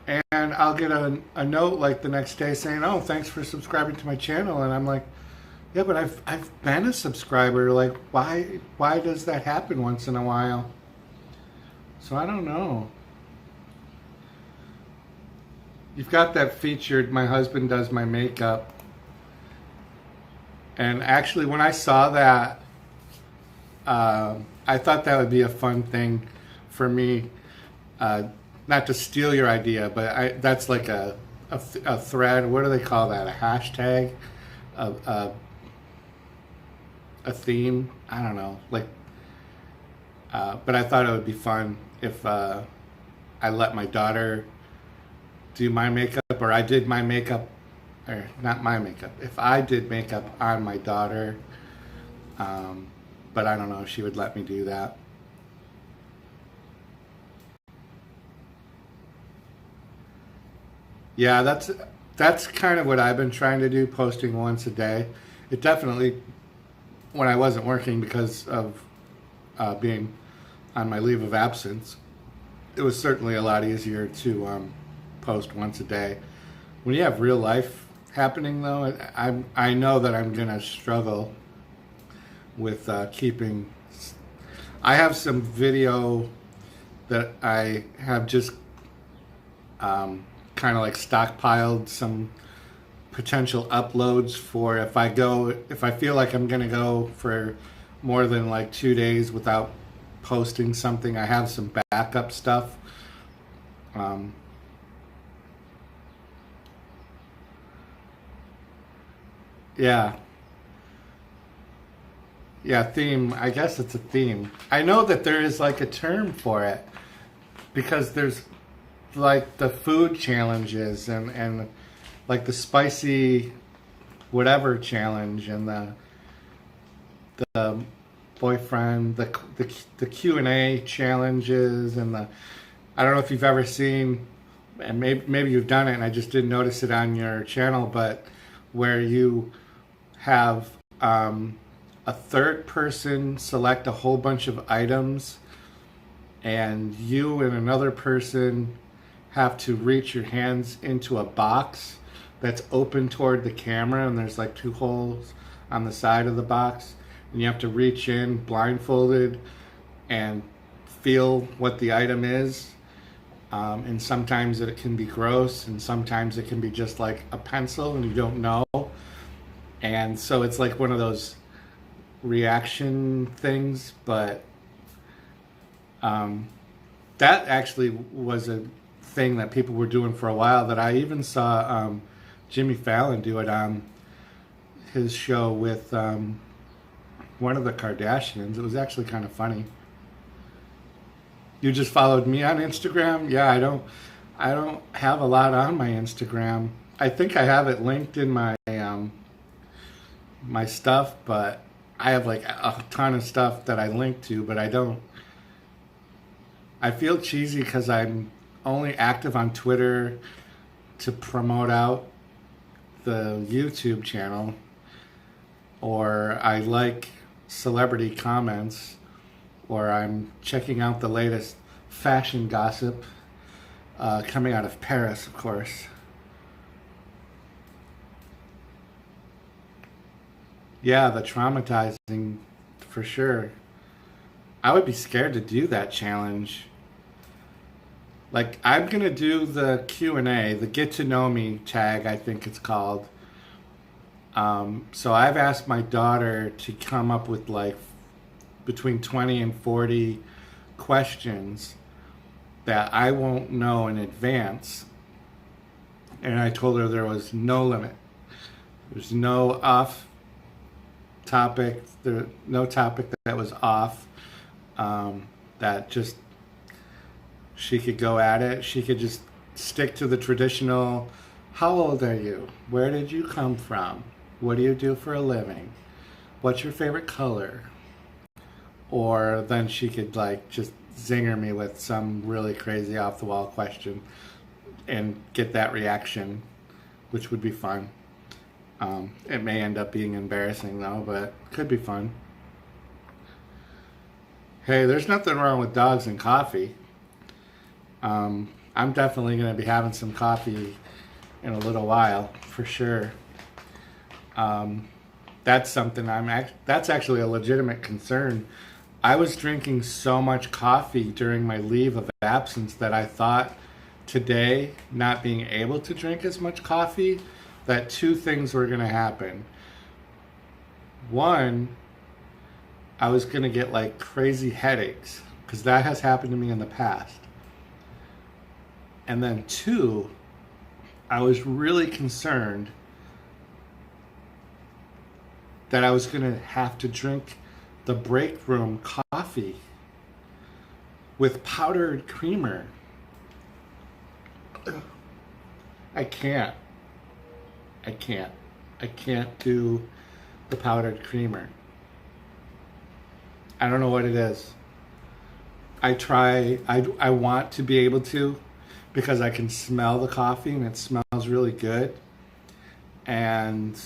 and I'll get a note like the next day saying, "Oh, thanks for subscribing to my channel." And I'm like, "Yeah, but I've been a subscriber. Like, why does that happen once in a while?" So I don't know. You've got that featured, my husband does my makeup. And actually, when I saw that, I thought that would be a fun thing for me. Not to steal your idea, but that's like a thread. What do they call that? A hashtag? A theme? I don't know. Like, but I thought it would be fun if I let my daughter do my makeup, or I did my makeup, or not my makeup, if I did makeup on my daughter, but I don't know if she would let me do that. Yeah, that's kind of what I've been trying to do, posting once a day. It definitely, when I wasn't working because of being on my leave of absence, it was certainly a lot easier to post once a day. When you have real life happening, though, I know that I'm gonna struggle with keeping. I have some video that I have just kind of like stockpiled some potential uploads for if I feel like I'm gonna go for more than like 2 days without posting something. I have some backup stuff. Yeah. Yeah, theme. I guess it's a theme. I know that there is like a term for it because there's like the food challenges and like the spicy whatever challenge and the boyfriend, the Q&A challenges, and I don't know if you've ever seen, and maybe you've done it and I just didn't notice it on your channel, but where you have a third person select a whole bunch of items, and you and another person have to reach your hands into a box that's open toward the camera, and there's like 2 holes on the side of the box, and you have to reach in blindfolded and feel what the item is. And sometimes it can be gross, and sometimes it can be just like a pencil and you don't know. And so it's like one of those reaction things, but that actually was a thing that people were doing for a while, that I even saw Jimmy Fallon do it on his show with one of the Kardashians. It was actually kind of funny. You just followed me on Instagram? Yeah, I don't have a lot on my Instagram. I think I have it linked in my my stuff, but I have like a ton of stuff that I link to, but I don't. I feel cheesy because I'm only active on Twitter to promote out the YouTube channel, or I like celebrity comments, or I'm checking out the latest fashion gossip coming out of Paris, of course. Yeah, the traumatizing, for sure. I would be scared to do that challenge. Like, I'm gonna do the Q&A, the get to know me tag, I think it's called. So I've asked my daughter to come up with like between 20 and 40 questions that I won't know in advance. And I told her there was no limit. There's no off topic. There no topic that was off. That just she could go at it. She could just stick to the traditional. How old are you? Where did you come from? What do you do for a living? What's your favorite color? Or then she could like just zinger me with some really crazy off the wall question and get that reaction, which would be fun. It may end up being embarrassing though, but could be fun. Hey, there's nothing wrong with dogs and coffee. I'm definitely going to be having some coffee in a little while, for sure. That's something that's actually a legitimate concern. I was drinking so much coffee during my leave of absence that I thought today, not being able to drink as much coffee, that two things were going to happen. One, I was going to get like crazy headaches, because that has happened to me in the past. And then two, I was really concerned that I was going to have to drink the break room coffee with powdered creamer. I can't do the powdered creamer. I don't know what it is. I want to be able to, because I can smell the coffee and it smells really good. And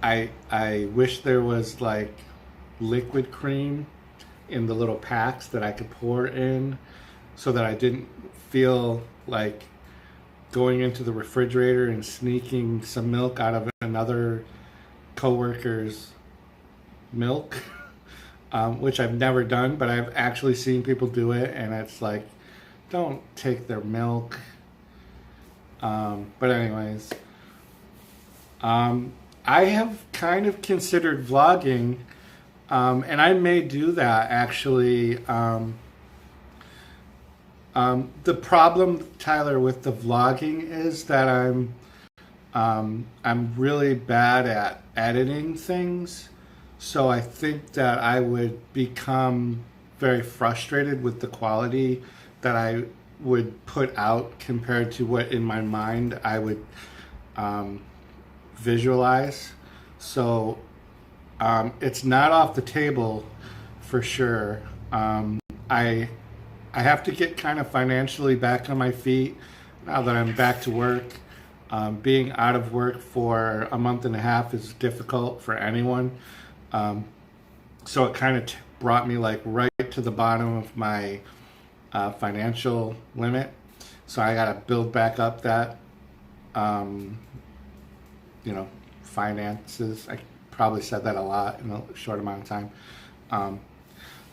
I wish there was like liquid cream in the little packs that I could pour in, so that I didn't feel like going into the refrigerator and sneaking some milk out of another coworker's milk, which I've never done, but I've actually seen people do it, and it's like, don't take their milk. But anyways, I have kind of considered vlogging, and I may do that actually. The problem, Tyler, with the vlogging is that I'm really bad at editing things. So I think that I would become very frustrated with the quality that I would put out compared to what in my mind I would visualize. So it's not off the table for sure. I have to get kind of financially back on my feet now that I'm back to work. Being out of work for a month and a half is difficult for anyone. So it kind of brought me like right to the bottom of my financial limit. So I got to build back up that, finances. I probably said that a lot in a short amount of time.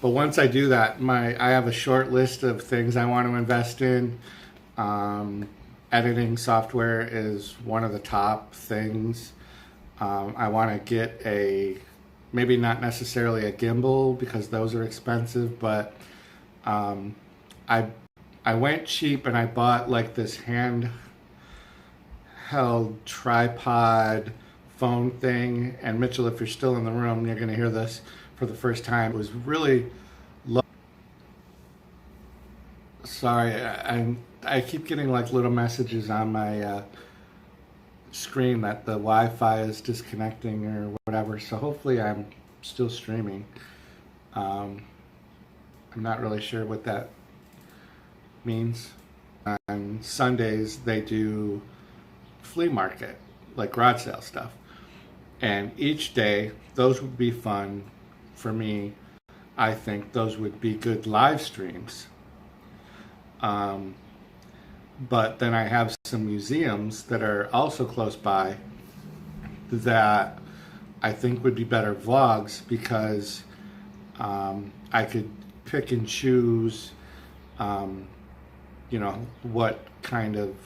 But once I do that, I have a short list of things I want to invest in. Editing software is one of the top things. I want to get maybe not necessarily a gimbal, because those are expensive, but I went cheap and I bought like this handheld tripod phone thing. And Mitchell, if you're still in the room, you're going to hear this for the first time. It was really low. Sorry, I keep getting like little messages on my screen that the Wi-Fi is disconnecting or whatever. So hopefully I'm still streaming. I'm not really sure what that means. On Sundays they do flea market, like garage sale stuff. And each day, those would be fun for me. I think those would be good live streams. But then I have some museums that are also close by that I think would be better vlogs, because I could pick and choose, what kind of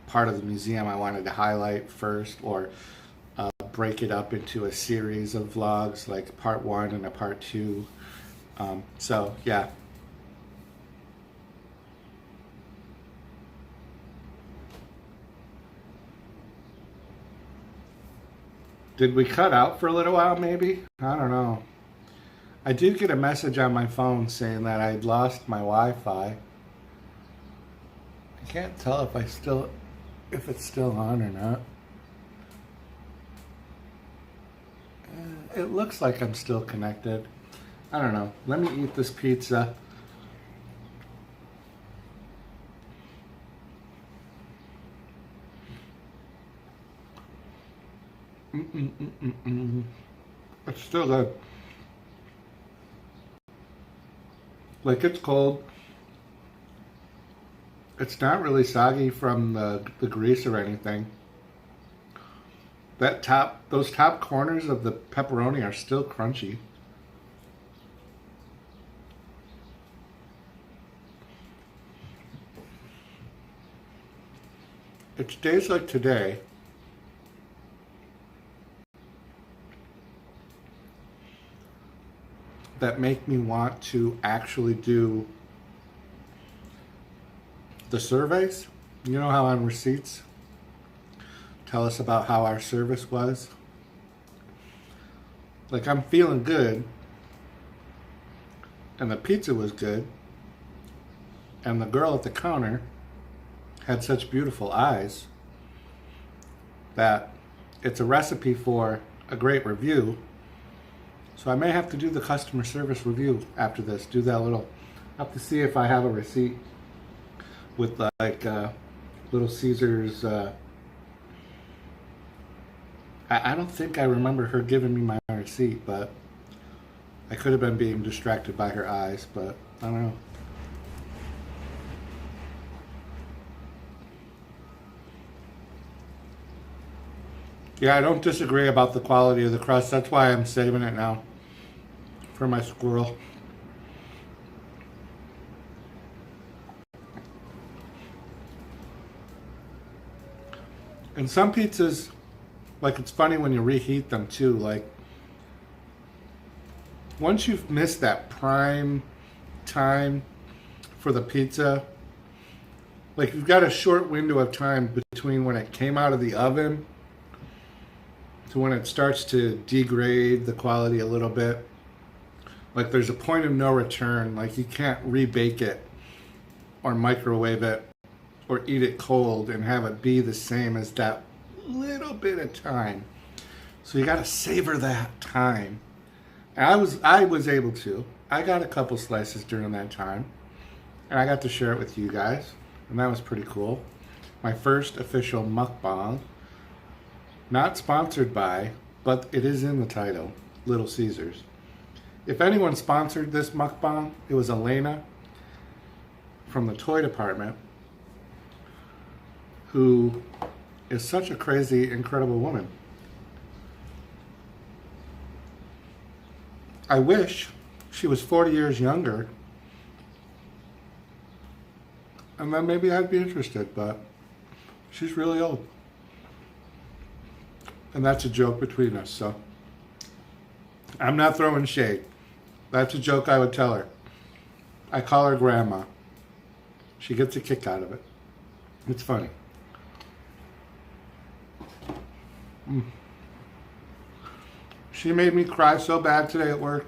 part of the museum I wanted to highlight first, or break it up into a series of vlogs, like part 1 and a part 2. So yeah. Did we cut out for a little while maybe? I don't know. I did get a message on my phone saying that I'd lost my Wi-Fi. I can't tell if it's still on or not. It looks like I'm still connected. I don't know. Let me eat this pizza. It's still good. Like, it's cold. It's not really soggy from the grease or anything. Those top corners of the pepperoni are still crunchy. It's days like today that make me want to actually do the surveys. You know how on receipts tell us about how our service was? Like, I'm feeling good, and the pizza was good, and the girl at the counter had such beautiful eyes that it's a recipe for a great review. So I may have to do the customer service review after this. Do that little, I have to see if I have a receipt with like little Caesar's. I don't think I remember her giving me my receipt, but I could have been being distracted by her eyes, but I don't know. Yeah, I don't disagree about the quality of the crust. That's why I'm saving it now for my squirrel. And some pizzas, like, it's funny when you reheat them too. Like, once you've missed that prime time for the pizza, like, you've got a short window of time between when it came out of the oven to when it starts to degrade the quality a little bit. Like, there's a point of no return. Like, you can't rebake it or microwave it or eat it cold and have it be the same as that little bit of time. So you got to savor that time. And I was able to. I got a couple slices during that time, and I got to share it with you guys, and that was pretty cool. My first official mukbang. Not sponsored by, but it is in the title, Little Caesars. If anyone sponsored this mukbang, it was Elena from the toy department, who is such a crazy, incredible woman. I wish she was 40 years younger, and then maybe I'd be interested, but she's really old. And that's a joke between us, so I'm not throwing shade. That's a joke I would tell her. I call her grandma. She gets a kick out of it. It's funny. She made me cry so bad today at work.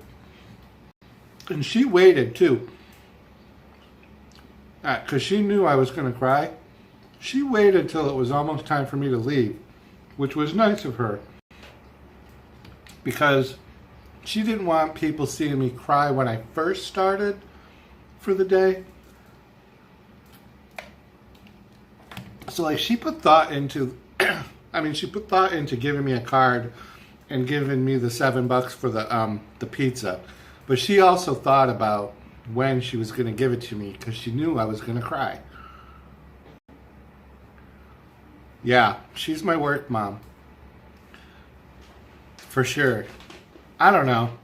And she waited too. Because she knew I was going to cry. She waited till it was almost time for me to leave, which was nice of her, because she didn't want people seeing me cry when I first started for the day. So, like, she put thought into, she put thought into giving me a card and giving me the $7 for the pizza. But she also thought about when she was going to give it to me, because she knew I was going to cry. Yeah, she's my work mom. For sure. I don't know.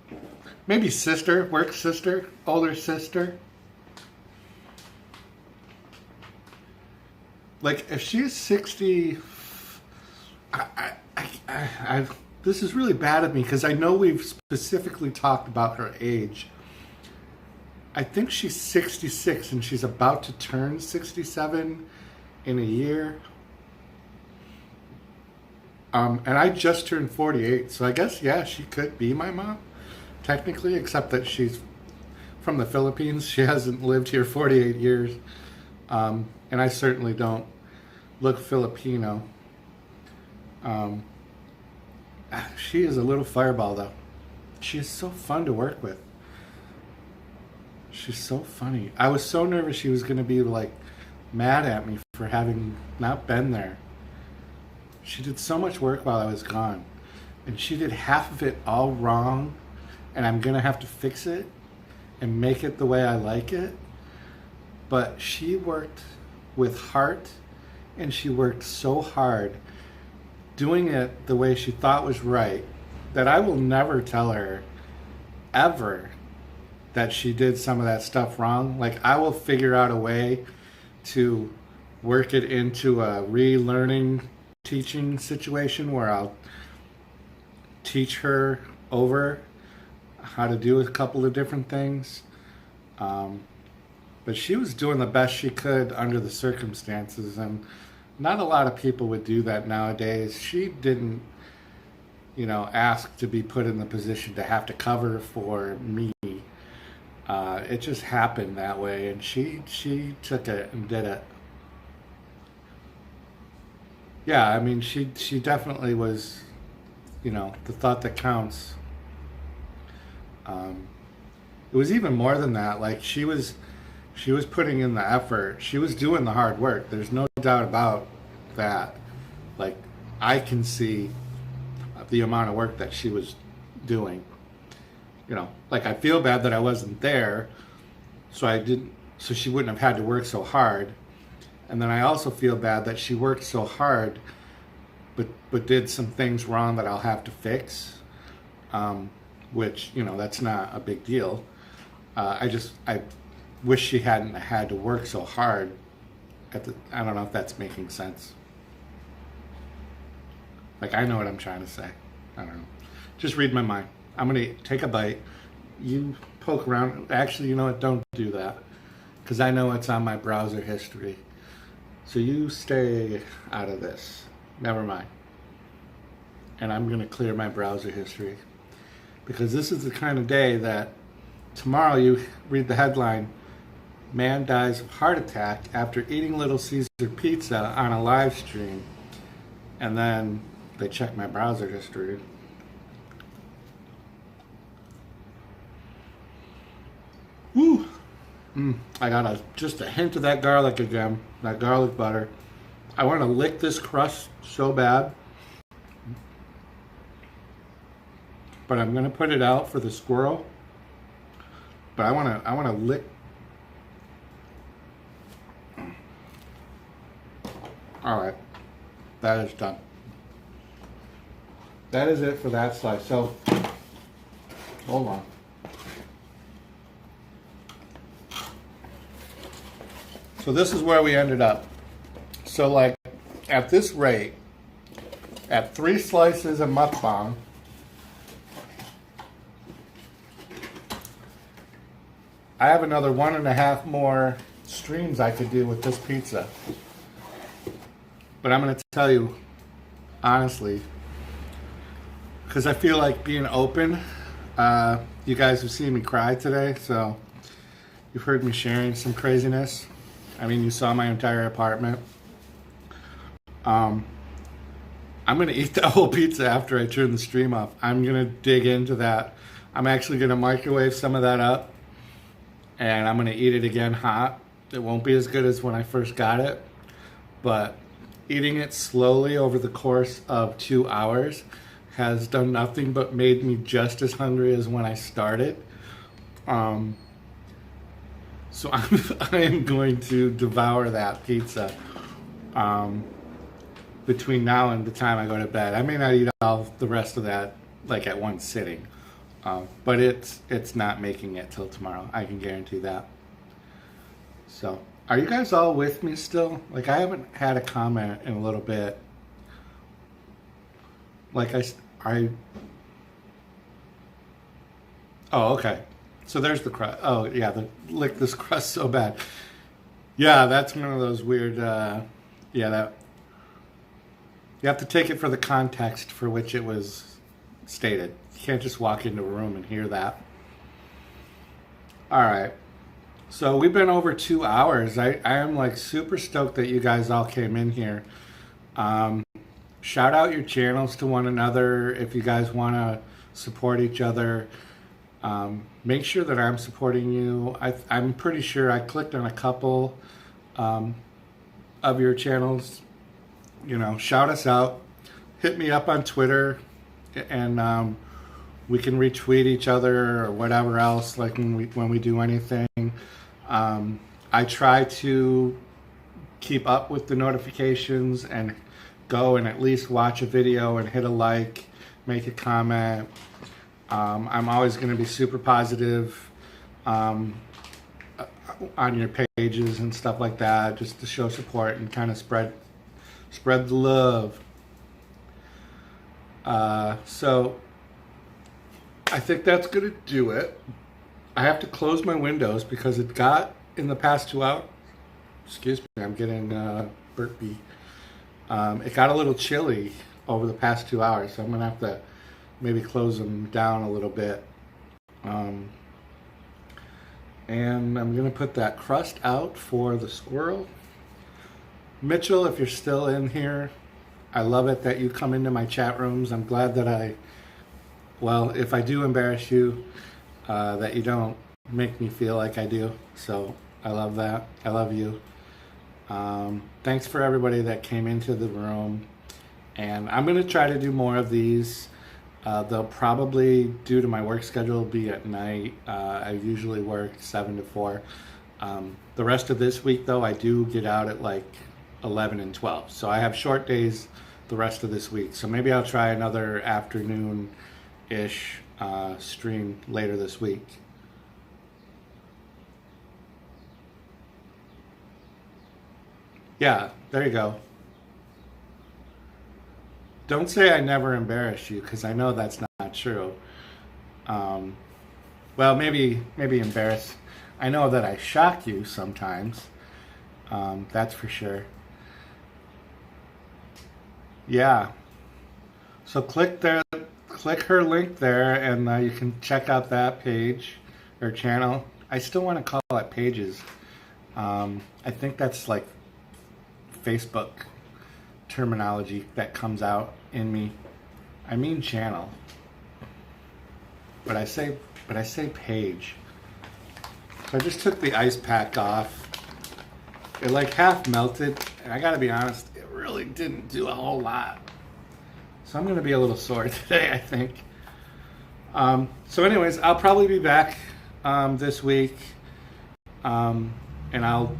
Maybe sister, work sister, older sister. Like, if she's 60, this is really bad of me, because I know we've specifically talked about her age. I think she's 66 and she's about to turn 67 in a year. And I just turned 48, so I guess, yeah, she could be my mom, technically, except that she's from the Philippines. She hasn't lived here 48 years. And I certainly don't look Filipino. She is a little fireball, though. She is so fun to work with. She's so funny. I was so nervous she was going to be, like, mad at me for having not been there. She did so much work while I was gone. And she did half of it all wrong. And I'm going to have to fix it and make it the way I like it. But she worked with heart, and she worked so hard doing it the way she thought was right that I will never tell her ever that she did some of that stuff wrong. Like, I will figure out a way to work it into a relearning teaching situation where I'll teach her over how to do a couple of different things. But she was doing the best she could under the circumstances, and not a lot of people would do that nowadays. She didn't, ask to be put in the position to have to cover for me. It just happened that way, and she took it and did it. Yeah, I mean, she definitely was, the thought that counts. It was even more than that. Like, she was putting in the effort. She was doing the hard work. There's no doubt about that. Like, I can see the amount of work that she was doing. Like, I feel bad that I wasn't there, so she wouldn't have had to work so hard. And then I also feel bad that she worked so hard, but did some things wrong that I'll have to fix. Which, that's not a big deal. I wish she hadn't had to work so hard I don't know if that's making sense. Like, I know what I'm trying to say. I don't know. Just read my mind. I'm going to take a bite. You poke around. Actually, you know what? Don't do that. Because I know it's on my browser history. So you stay out of this. Never mind. And I'm going to clear my browser history. Because this is the kind of day that tomorrow you read the headline, "Man dies of heart attack after eating Little Caesar Pizza on a live stream." And then they check my browser history. Woo! I got just a hint of that garlic again, that garlic butter. I want to lick this crust so bad. But I'm going to put it out for the squirrel. But I want to lick. All right. That is done. That is it for that slice. So, hold on. So this is where we ended up. So, like, at this rate, at 3 slices of mukbang, I have another 1.5 more streams I could do with this pizza. But I'm going to tell you, honestly, because I feel like being open. You guys have seen me cry today, so you've heard me sharing some craziness. I mean, you saw my entire apartment. I'm going to eat the whole pizza after I turn the stream off. I'm going to dig into that. I'm actually going to microwave some of that up, and I'm going to eat it again hot. It won't be as good as when I first got it, but eating it slowly over the course of 2 hours has done nothing but made me just as hungry as when I started. So I am going to devour that pizza between now and the time I go to bed. I may not eat all the rest of that like at one sitting, but it's not making it till tomorrow. I can guarantee that. So, are you guys all with me still? Like, I haven't had a comment in a little bit. Like, oh, okay. So there's the crust. Oh, yeah, lick this crust so bad. Yeah, that's one of those weird, yeah, You have to take it for the context for which it was stated. You can't just walk into a room and hear that. All right. So we've been over 2 hours. I am like super stoked that you guys all came in here. Shout out your channels to one another if you guys want to support each other. Make sure that I'm supporting you. I'm pretty sure I clicked on a couple of your channels. You know, shout us out. Hit me up on Twitter, and we can retweet each other or whatever else. Like when we do anything, I try to keep up with the notifications and go and at least watch a video and hit a like, make a comment. I'm always going to be super positive on your pages and stuff like that, just to show support and kind of spread the love. So I think that's going to do it. I have to close my windows because it got, in the past 2 hours, excuse me, I'm getting burpy. It got a little chilly over the past 2 hours, so I'm going to have to maybe close them down a little bit. And I'm going to put that crust out for the squirrel. Mitchell, if you're still in here, I love it that you come into my chat rooms. I'm glad that well, if I do embarrass you, that you don't make me feel like I do. So I love that. I love you. Thanks for everybody that came into the room. And I'm going to try to do more of these. They'll probably, due to my work schedule, be at night. I usually work 7 to 4. The rest of this week, though, I do get out at like 11 and 12. So I have short days the rest of this week. So maybe I'll try another afternoon-ish stream later this week. Yeah, there you go. Don't say I never embarrass you, because I know that's not true. Well, maybe embarrass. I know that I shock you sometimes. That's for sure. Yeah. So click there, click her link there, and you can check out that page or channel. I still want to call it pages. I think that's like Facebook terminology that comes out in me. I mean channel, but I say page. So I just took the ice pack off. It like half melted, and I gotta be honest, it really didn't do a whole lot. So I'm gonna be a little sore today, I think. So anyways, I'll probably be back this week, and I'll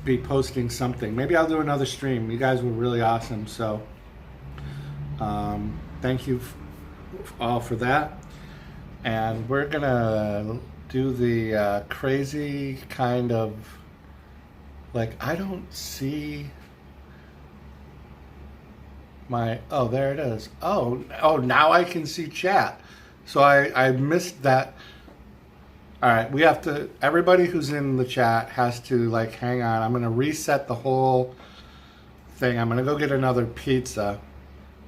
be posting something. Maybe I'll do another stream. You guys were really awesome, so thank you all for that. And we're gonna do the crazy kind of, like, I don't see my, oh, there it is. Oh, now I can see chat. So I missed that. All right, we have to, everybody who's in the chat has to, like, hang on. I'm going to reset the whole thing. I'm going to go get another pizza.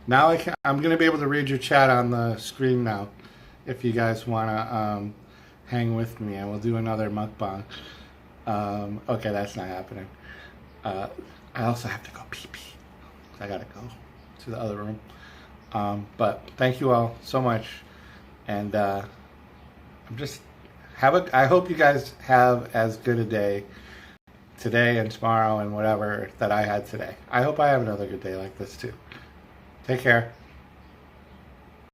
Now I'm going to be able to read your chat on the screen now, if you guys want to hang with me, and we'll do another mukbang. Okay, that's not happening. I also have to go pee-pee. I got to go to the other room. But thank you all so much. And I hope you guys have as good a day today and tomorrow and whatever that I had today. I hope I have another good day like this too. Take care.